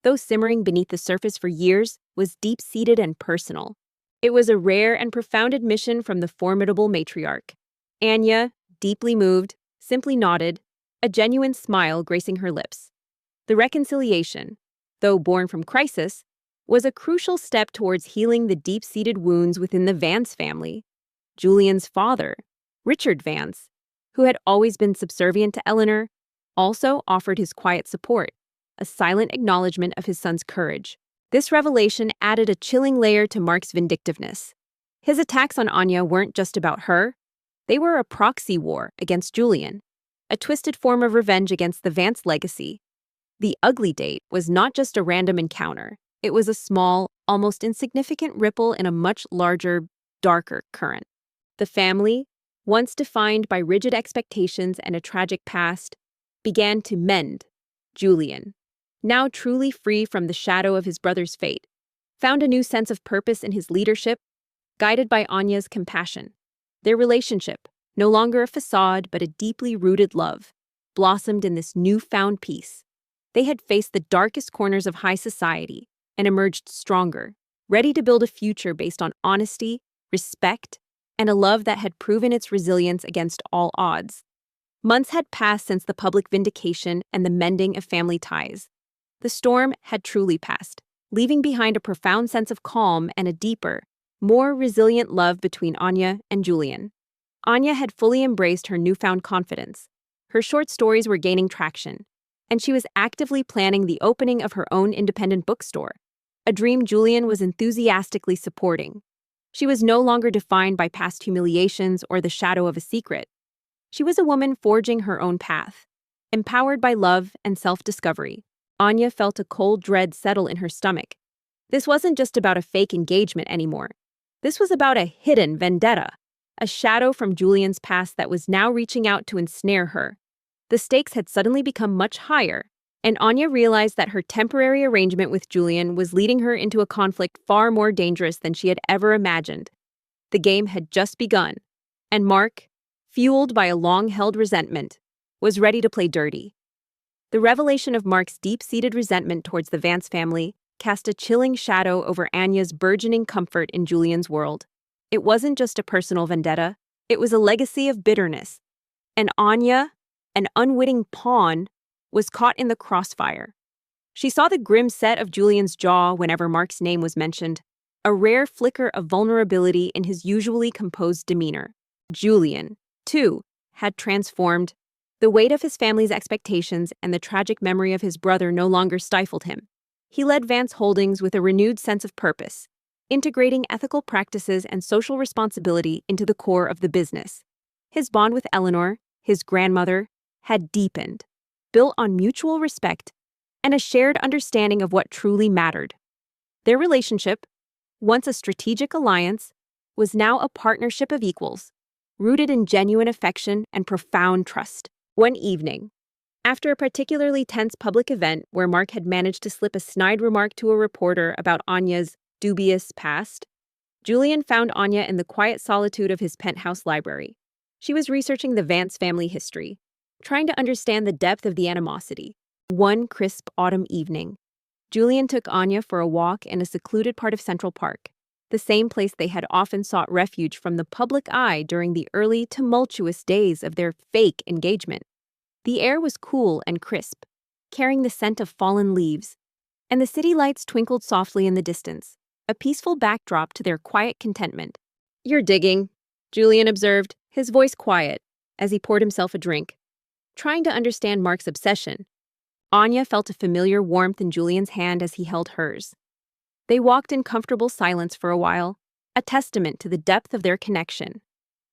though simmering beneath the surface for years, was deep-seated and personal. It was a rare and profound admission from the formidable matriarch. Anya, deeply moved, simply nodded, a genuine smile gracing her lips. The reconciliation, though born from crisis, was a crucial step towards healing the deep-seated wounds within the Vance family. Julian's father, Richard Vance, who had always been subservient to Eleanor, also offered his quiet support, a silent acknowledgement of his son's courage. This revelation added a chilling layer to Mark's vindictiveness. His attacks on Anya weren't just about her. They were a proxy war against Julian, a twisted form of revenge against the Vance legacy. The ugly date was not just a random encounter. It was a small, almost insignificant ripple in a much larger, darker current. The family, once defined by rigid expectations and a tragic past, began to mend. Julian, now truly free from the shadow of his brother's fate, found a new sense of purpose in his leadership, guided by Anya's compassion. Their relationship, no longer a facade but a deeply rooted love, blossomed in this newfound peace. They had faced the darkest corners of high society and emerged stronger, ready to build a future based on honesty, respect, and a love that had proven its resilience against all odds. Months had passed since the public vindication and the mending of family ties. The storm had truly passed, leaving behind a profound sense of calm and a deeper, more resilient love between Anya and Julian. Anya had fully embraced her newfound confidence. Her short stories were gaining traction, and she was actively planning the opening of her own independent bookstore, a dream Julian was enthusiastically supporting. She was no longer defined by past humiliations or the shadow of a secret. She was a woman forging her own path, empowered by love and self-discovery. Anya felt a cold dread settle in her stomach. This wasn't just about a fake engagement anymore. This was about a hidden vendetta, a shadow from Julian's past that was now reaching out to ensnare her. The stakes had suddenly become much higher, and Anya realized that her temporary arrangement with Julian was leading her into a conflict far more dangerous than she had ever imagined. The game had just begun, and Mark, fueled by a long-held resentment, was ready to play dirty. The revelation of Mark's deep-seated resentment towards the Vance family cast a chilling shadow over Anya's burgeoning comfort in Julian's world. It wasn't just a personal vendetta, it was a legacy of bitterness. And Anya, an unwitting pawn, was caught in the crossfire. She saw the grim set of Julian's jaw whenever Mark's name was mentioned, a rare flicker of vulnerability in his usually composed demeanor. Julian, too, had transformed. The weight of his family's expectations and the tragic memory of his brother no longer stifled him. He led Vance Holdings with a renewed sense of purpose, integrating ethical practices and social responsibility into the core of the business. His bond with Eleanor, his grandmother, had deepened, built on mutual respect and a shared understanding of what truly mattered. Their relationship, once a strategic alliance, was now a partnership of equals, rooted in genuine affection and profound trust. One evening, after a particularly tense public event where Mark had managed to slip a snide remark to a reporter about Anya's dubious past, Julian found Anya in the quiet solitude of his penthouse library. She was researching the Vance family history, trying to understand the depth of the animosity. One crisp autumn evening, Julian took Anya for a walk in a secluded part of Central Park, the same place they had often sought refuge from the public eye during the early, tumultuous days of their fake engagement. The air was cool and crisp, carrying the scent of fallen leaves, and the city lights twinkled softly in the distance, a peaceful backdrop to their quiet contentment. "You're digging," Julian observed, his voice quiet, as he poured himself a drink. Trying to understand Mark's obsession, Anya felt a familiar warmth in Julian's hand as he held hers. They walked in comfortable silence for a while, a testament to the depth of their connection.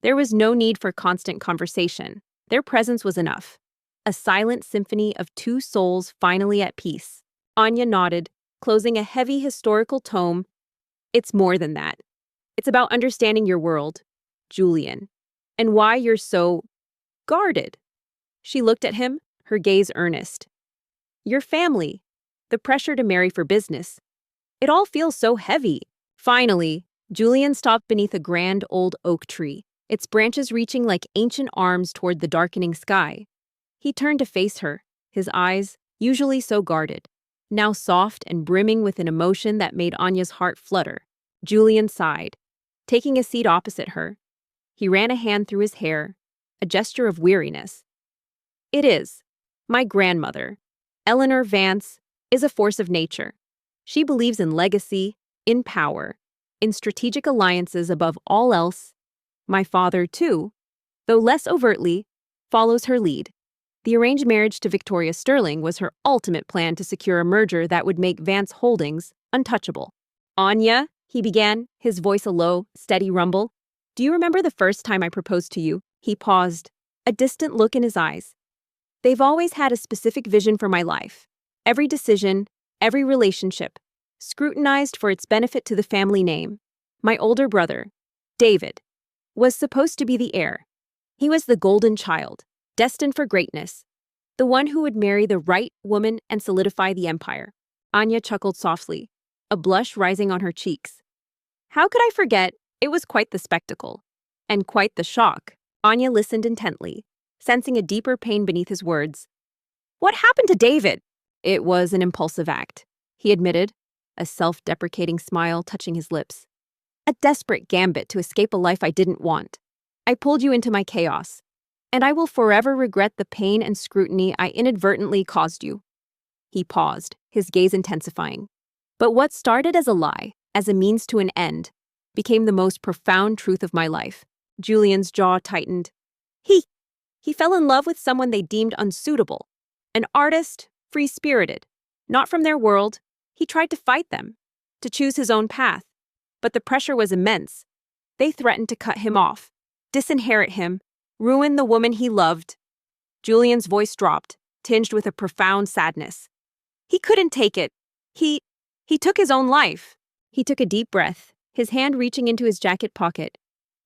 There was no need for constant conversation. Their presence was enough. A silent symphony of two souls finally at peace. Anya nodded, closing a heavy historical tome. "It's more than that. It's about understanding your world, Julian, and why you're so guarded. She looked at him, her gaze earnest. Your family. The pressure to marry for business. It all feels so heavy. Finally, Julian stopped beneath a grand old oak tree, its branches reaching like ancient arms toward the darkening sky. He turned to face her, his eyes, usually so guarded, now soft and brimming with an emotion that made Anya's heart flutter. Julian sighed, taking a seat opposite her. He ran a hand through his hair, a gesture of weariness. It is. My grandmother, Eleanor Vance, is a force of nature. She believes in legacy, in power, in strategic alliances above all else. My father, too, though less overtly, follows her lead. The arranged marriage to Victoria Sterling was her ultimate plan to secure a merger that would make Vance Holdings untouchable. Anya, he began, his voice a low, steady rumble. Do you remember the first time I proposed to you? He paused, a distant look in his eyes. They've always had a specific vision for my life. Every decision, every relationship, scrutinized for its benefit to the family name. My older brother, David, was supposed to be the heir. He was the golden child, destined for greatness, the one who would marry the right woman and solidify the empire. Anya chuckled softly, a blush rising on her cheeks. How could I forget? It was quite the spectacle. And quite the shock. Anya listened intently, sensing a deeper pain beneath his words. What happened to David? It was an impulsive act, he admitted, a self-deprecating smile touching his lips. A desperate gambit to escape a life I didn't want. I pulled you into my chaos, and I will forever regret the pain and scrutiny I inadvertently caused you. He paused, his gaze intensifying. But what started as a lie, as a means to an end, became the most profound truth of my life. Julian's jaw tightened. He fell in love with someone they deemed unsuitable. An artist, free-spirited, not from their world. He tried to fight them, to choose his own path. But the pressure was immense. They threatened to cut him off, disinherit him, ruin the woman he loved. Julian's voice dropped, tinged with a profound sadness. He couldn't take it. He took his own life. He took a deep breath, his hand reaching into his jacket pocket.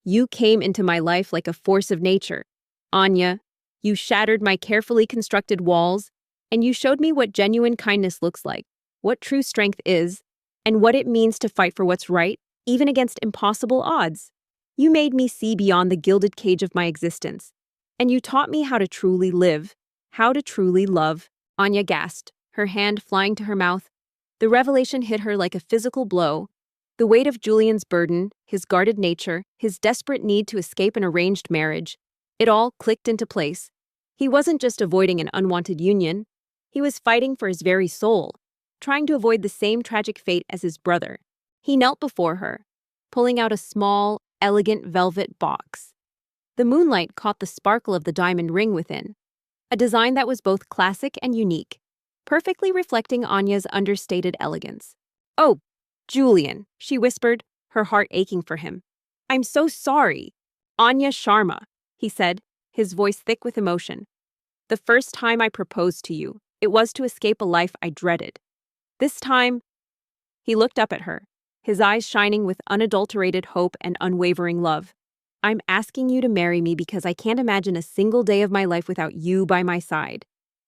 You came into my life like a force of nature. Anya, you shattered my carefully constructed walls, and you showed me what genuine kindness looks like, what true strength is, and what it means to fight for what's right, even against impossible odds. You made me see beyond the gilded cage of my existence, and you taught me how to truly live, how to truly love. Anya gasped, her hand flying to her mouth. The revelation hit her like a physical blow. The weight of Julian's burden, his guarded nature, his desperate need to escape an arranged marriage, it all clicked into place. He wasn't just avoiding an unwanted union. He was fighting for his very soul, trying to avoid the same tragic fate as his brother. He knelt before her, pulling out a small, elegant velvet box. The moonlight caught the sparkle of the diamond ring within, a design that was both classic and unique, perfectly reflecting Anya's understated elegance. Oh, Julian, she whispered, her heart aching for him. I'm so sorry. Anya Sharma, he said, his voice thick with emotion. The first time I proposed to you, it was to escape a life I dreaded. This time, he looked up at her, his eyes shining with unadulterated hope and unwavering love. I'm asking you to marry me because I can't imagine a single day of my life without you by my side.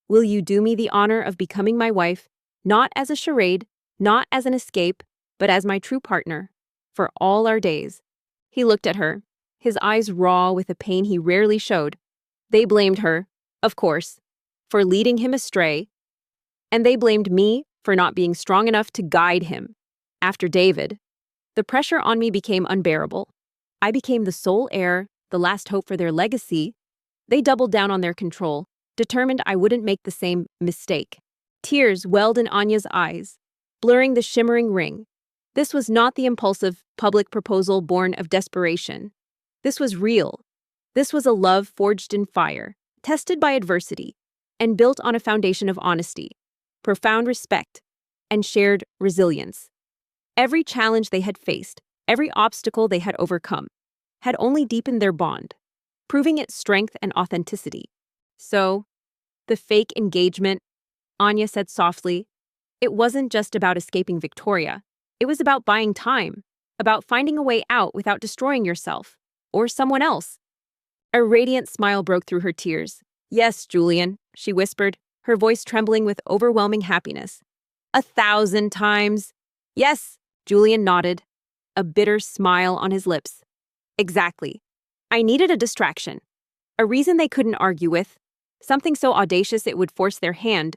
Will you do me the honor of becoming my wife, not as a charade, not as an escape, but as my true partner, for all our days? He looked at her, his eyes raw with a pain he rarely showed. They blamed her, of course, for leading him astray, and they blamed me for not being strong enough to guide him. After David, the pressure on me became unbearable. I became the sole heir, the last hope for their legacy. They doubled down on their control, determined I wouldn't make the same mistake. Tears welled in Anya's eyes, blurring the shimmering ring. This was not the impulsive, public proposal born of desperation. This was real. This was a love forged in fire, tested by adversity, and built on a foundation of honesty, profound respect, and shared resilience. Every challenge they had faced, every obstacle they had overcome, had only deepened their bond, proving its strength and authenticity. So, the fake engagement, Anya said softly, it wasn't just about escaping Victoria. It was about buying time, about finding a way out without destroying yourself or someone else. A radiant smile broke through her tears. "Yes, Julian," she whispered, her voice trembling with overwhelming happiness. "1,000 times." "Yes," Julian nodded, a bitter smile on his lips. "Exactly. I needed a distraction. A reason they couldn't argue with. Something so audacious it would force their hand.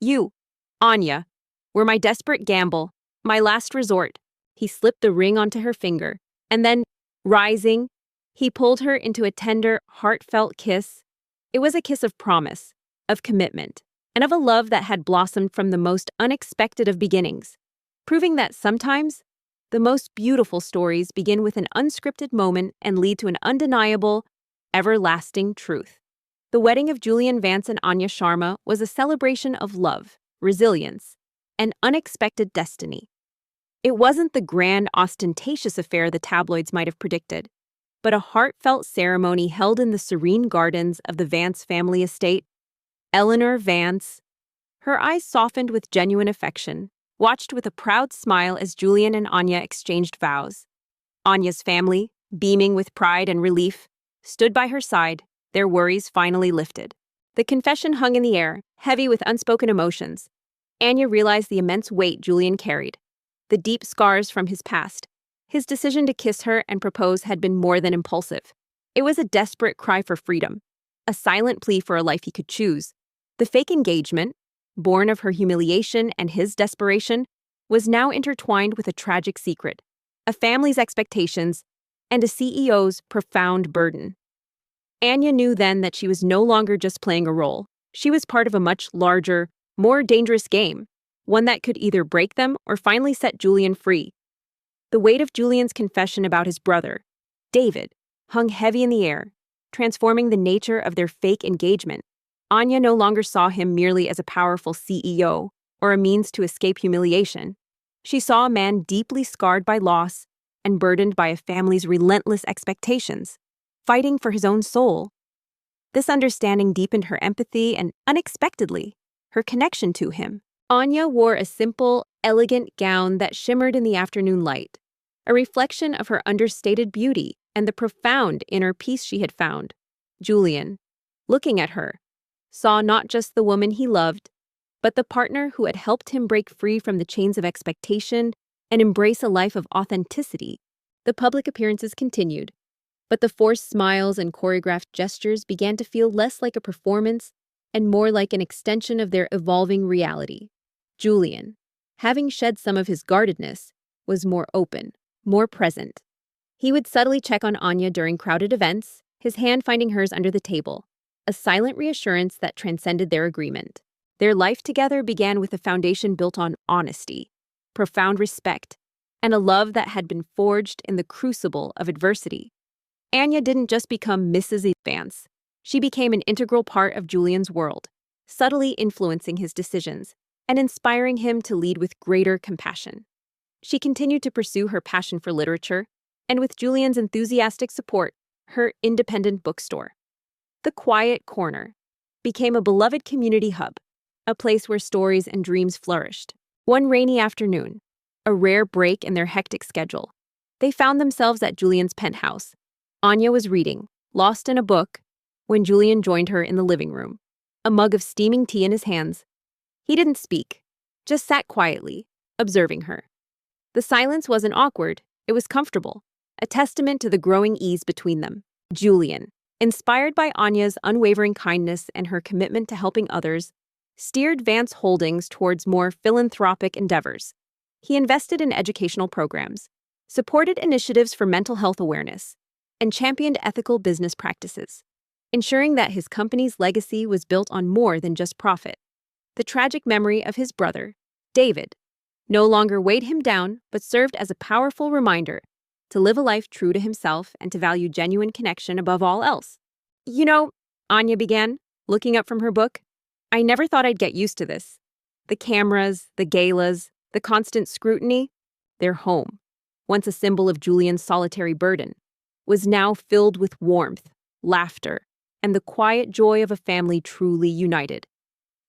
You, Anya, were my desperate gamble, my last resort." He slipped the ring onto her finger, and then, rising, he pulled her into a tender, heartfelt kiss. It was a kiss of promise, of commitment, and of a love that had blossomed from the most unexpected of beginnings, proving that sometimes the most beautiful stories begin with an unscripted moment and lead to an undeniable, everlasting truth. The wedding of Julian Vance and Anya Sharma was a celebration of love, resilience, and unexpected destiny. It wasn't the grand, ostentatious affair the tabloids might have predicted, but a heartfelt ceremony held in the serene gardens of the Vance family estate. Eleanor Vance, her eyes softened with genuine affection, watched with a proud smile as Julian and Anya exchanged vows. Anya's family, beaming with pride and relief, stood by her side, their worries finally lifted. The confession hung in the air, heavy with unspoken emotions. Anya realized the immense weight Julian carried, the deep scars from his past. His decision to kiss her and propose had been more than impulsive. It was a desperate cry for freedom, a silent plea for a life he could choose. The fake engagement, born of her humiliation and his desperation, was now intertwined with a tragic secret, a family's expectations, and a CEO's profound burden. Anya knew then that she was no longer just playing a role. She was part of a much larger, more dangerous game, one that could either break them or finally set Julian free. The weight of Julian's confession about his brother, David, hung heavy in the air, transforming the nature of their fake engagement. Anya no longer saw him merely as a powerful CEO or a means to escape humiliation. She saw a man deeply scarred by loss and burdened by a family's relentless expectations, fighting for his own soul. This understanding deepened her empathy and, unexpectedly, her connection to him. Anya wore a simple, elegant gown that shimmered in the afternoon light, a reflection of her understated beauty and the profound inner peace she had found. Julian, looking at her, saw not just the woman he loved, but the partner who had helped him break free from the chains of expectation and embrace a life of authenticity. The public appearances continued, but the forced smiles and choreographed gestures began to feel less like a performance and more like an extension of their evolving reality. Julian, having shed some of his guardedness, was more open, more present. He would subtly check on Anya during crowded events, his hand finding hers under the table, a silent reassurance that transcended their agreement. Their life together began with a foundation built on honesty, profound respect, and a love that had been forged in the crucible of adversity. Anya didn't just become Mrs. Vance. She became an integral part of Julian's world, subtly influencing his decisions and inspiring him to lead with greater compassion. She continued to pursue her passion for literature, and with Julian's enthusiastic support, her independent bookstore. The Quiet Corner became a beloved community hub, a place where stories and dreams flourished. One rainy afternoon, a rare break in their hectic schedule, they found themselves at Julian's penthouse. Anya was reading, lost in a book, when Julian joined her in the living room, a mug of steaming tea in his hands. He didn't speak, just sat quietly, observing her. The silence wasn't awkward, it was comfortable, a testament to the growing ease between them. Julian, inspired by Anya's unwavering kindness and her commitment to helping others, steered Vance Holdings towards more philanthropic endeavors. He invested in educational programs, supported initiatives for mental health awareness, and championed ethical business practices, ensuring that his company's legacy was built on more than just profit. The tragic memory of his brother, David, no longer weighed him down but served as a powerful reminder to live a life true to himself and to value genuine connection above all else. "You know," Anya began, looking up from her book, "I never thought I'd get used to this. The cameras, the galas, the constant scrutiny, their home, once a symbol of Julian's solitary burden, was now filled with warmth, laughter, and the quiet joy of a family truly united."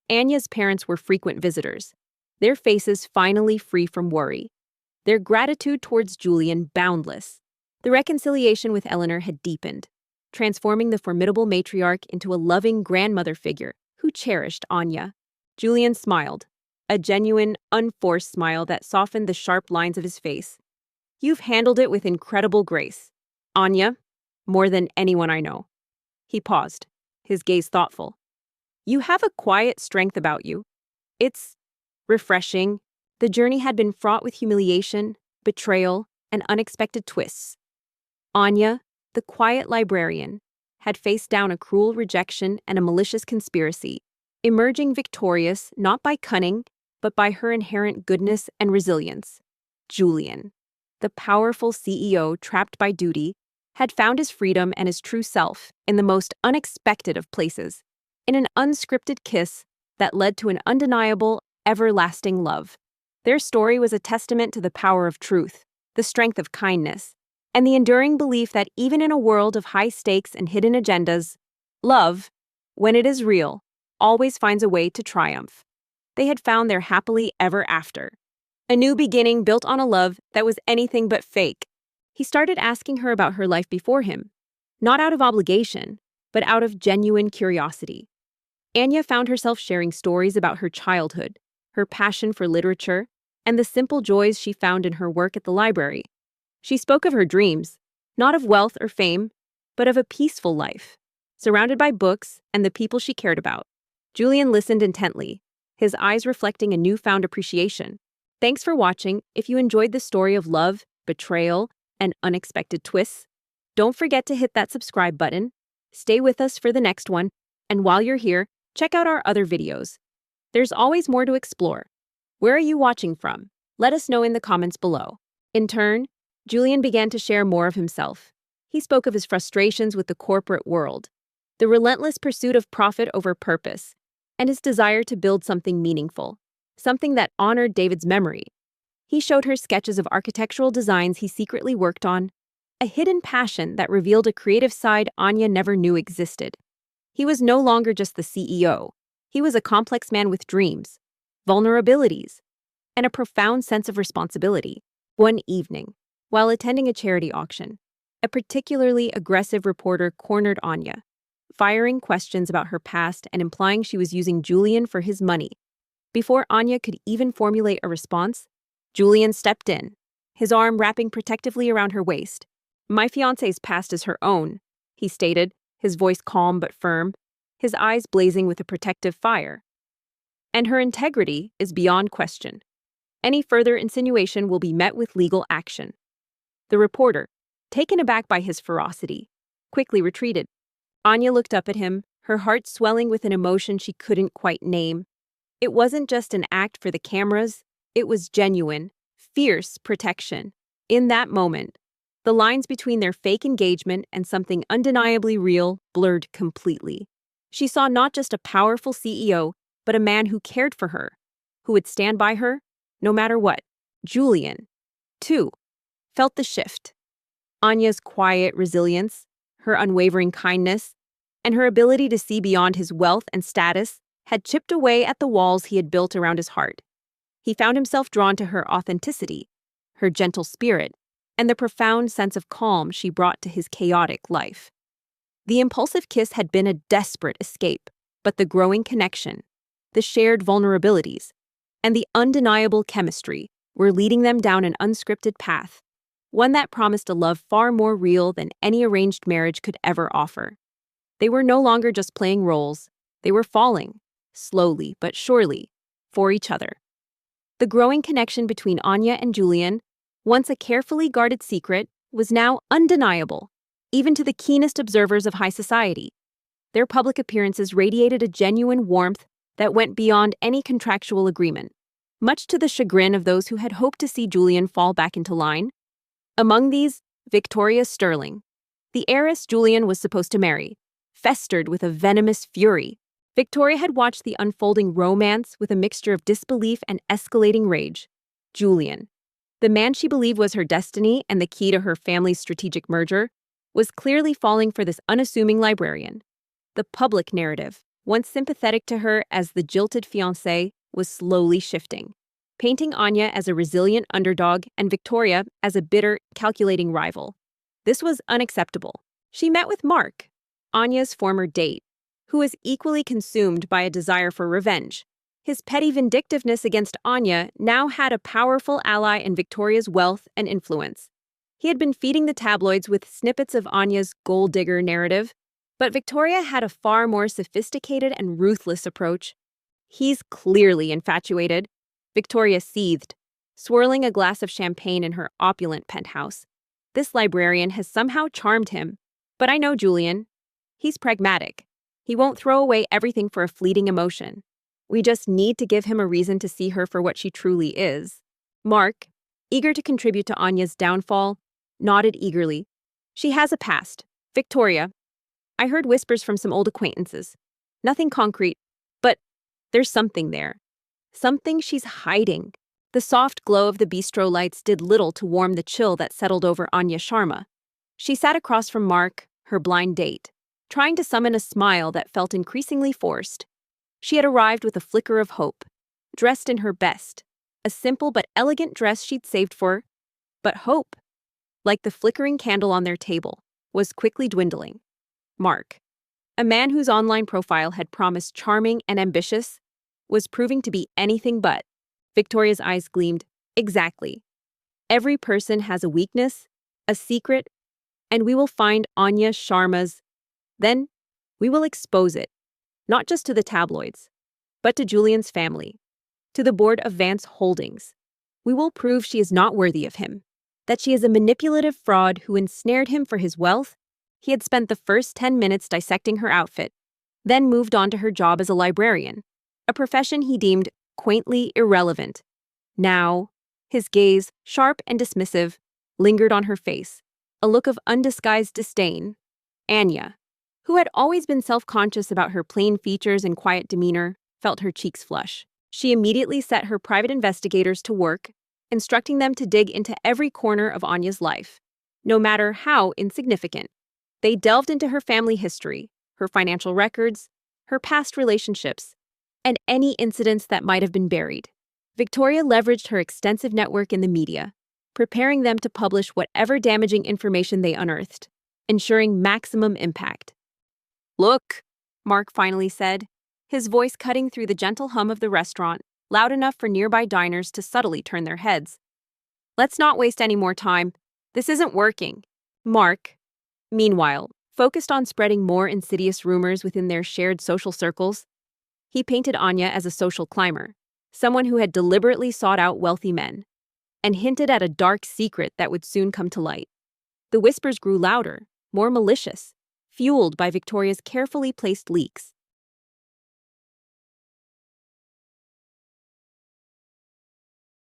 Anya's parents were frequent visitors, their faces finally free from worry, their gratitude towards Julian boundless. The reconciliation with Eleanor had deepened, transforming the formidable matriarch into a loving grandmother figure who cherished Anya. Julian smiled, a genuine, unforced smile that softened the sharp lines of his face. You've handled it with incredible grace, Anya, more than anyone I know. He paused, his gaze thoughtful. You have a quiet strength about you. It's refreshing. The journey had been fraught with humiliation, betrayal, and unexpected twists. Anya, the quiet librarian, had faced down a cruel rejection and a malicious conspiracy, emerging victorious not by cunning, but by her inherent goodness and resilience. Julian, the powerful CEO trapped by duty, had found his freedom and his true self in the most unexpected of places, in an unscripted kiss that led to an undeniable, everlasting love. Their story was a testament to the power of truth, the strength of kindness, and the enduring belief that even in a world of high stakes and hidden agendas, love, when it is real, always finds a way to triumph. They had found their happily ever after. A new beginning built on a love that was anything but fake. He started asking her about her life before him, not out of obligation, but out of genuine curiosity. Anya found herself sharing stories about her childhood, her passion for literature, and the simple joys she found in her work at the library. She spoke of her dreams, not of wealth or fame, but of a peaceful life, surrounded by books and the people she cared about. Julian listened intently, his eyes reflecting a newfound appreciation. Thanks for watching. If you enjoyed the story of love, betrayal, and unexpected twists, don't forget to hit that subscribe button. Stay with us for the next one, and while you're here, check out our other videos. There's always more to explore. Where are you watching from? Let us know in the comments below. In turn, Julian began to share more of himself. He spoke of his frustrations with the corporate world, the relentless pursuit of profit over purpose, and his desire to build something meaningful, something that honored David's memory. He showed her sketches of architectural designs he secretly worked on, a hidden passion that revealed a creative side Anya never knew existed. He was no longer just the CEO. He was a complex man with dreams, vulnerabilities, and a profound sense of responsibility. One evening, while attending a charity auction, a particularly aggressive reporter cornered Anya, firing questions about her past and implying she was using Julian for his money. Before Anya could even formulate a response, Julian stepped in, his arm wrapping protectively around her waist. My fiancé's past is her own, he stated, his voice calm but firm, his eyes blazing with a protective fire. And her integrity is beyond question. Any further insinuation will be met with legal action. The reporter, taken aback by his ferocity, quickly retreated. Anya looked up at him, her heart swelling with an emotion she couldn't quite name. It wasn't just an act for the cameras, it was genuine, fierce protection. In that moment, the lines between their fake engagement and something undeniably real blurred completely. She saw not just a powerful CEO, but a man who cared for her, who would stand by her, no matter what. Julian, too, felt the shift. Anya's quiet resilience, her unwavering kindness, and her ability to see beyond his wealth and status had chipped away at the walls he had built around his heart. He found himself drawn to her authenticity, her gentle spirit, and the profound sense of calm she brought to his chaotic life. The impulsive kiss had been a desperate escape, but the growing connection, the shared vulnerabilities, and the undeniable chemistry were leading them down an unscripted path, one that promised a love far more real than any arranged marriage could ever offer. They were no longer just playing roles, they were falling, slowly but surely, for each other. The growing connection between Anya and Julian, once a carefully guarded secret, was now undeniable, even to the keenest observers of high society. Their public appearances radiated a genuine warmth that went beyond any contractual agreement, much to the chagrin of those who had hoped to see Julian fall back into line. Among these, Victoria Sterling, the heiress Julian was supposed to marry, festered with a venomous fury. Victoria had watched the unfolding romance with a mixture of disbelief and escalating rage. Julian, the man she believed was her destiny and the key to her family's strategic merger, was clearly falling for this unassuming librarian. The public narrative, once sympathetic to her as the jilted fiancé, was slowly shifting, painting Anya as a resilient underdog and Victoria as a bitter, calculating rival. This was unacceptable. She met with Mark, Anya's former date, who was equally consumed by a desire for revenge. His petty vindictiveness against Anya now had a powerful ally in Victoria's wealth and influence. He had been feeding the tabloids with snippets of Anya's gold digger narrative, but Victoria had a far more sophisticated and ruthless approach. He's clearly infatuated, Victoria seethed, swirling a glass of champagne in her opulent penthouse. This librarian has somehow charmed him. But I know Julian. He's pragmatic. He won't throw away everything for a fleeting emotion. We just need to give him a reason to see her for what she truly is. Mark, eager to contribute to Anya's downfall, nodded eagerly. She has a past. Victoria. I heard whispers from some old acquaintances. Nothing concrete, but there's something there. Something she's hiding. The soft glow of the bistro lights did little to warm the chill that settled over Anya Sharma. She sat across from Mark, her blind date, trying to summon a smile that felt increasingly forced. She had arrived with a flicker of hope, dressed in her best, a simple but elegant dress she'd saved for. But hope, like the flickering candle on their table, was quickly dwindling. Mark, a man whose online profile had promised charming and ambitious, was proving to be anything but. Victoria's eyes gleamed. Exactly. Every person has a weakness, a secret, and we will find Anya Sharma's. Then, we will expose it, not just to the tabloids, but to Julian's family, to the board of Vance Holdings. We will prove she is not worthy of him, that she is a manipulative fraud who ensnared him for his wealth. He had spent the first 10 minutes dissecting her outfit, then moved on to her job as a librarian, a profession he deemed quaintly irrelevant. Now, his gaze, sharp and dismissive, lingered on her face, a look of undisguised disdain. Anya, who had always been self-conscious about her plain features and quiet demeanor, felt her cheeks flush. She immediately set her private investigators to work, instructing them to dig into every corner of Anya's life, no matter how insignificant. They delved into her family history, her financial records, her past relationships, and any incidents that might have been buried. Victoria leveraged her extensive network in the media, preparing them to publish whatever damaging information they unearthed, ensuring maximum impact. Look, Mark finally said, his voice cutting through the gentle hum of the restaurant, loud enough for nearby diners to subtly turn their heads. Let's not waste any more time. This isn't working. Mark, meanwhile, focused on spreading more insidious rumors within their shared social circles. He painted Anya as a social climber, someone who had deliberately sought out wealthy men, and hinted at a dark secret that would soon come to light. The whispers grew louder, more malicious, fueled by Victoria's carefully placed leaks.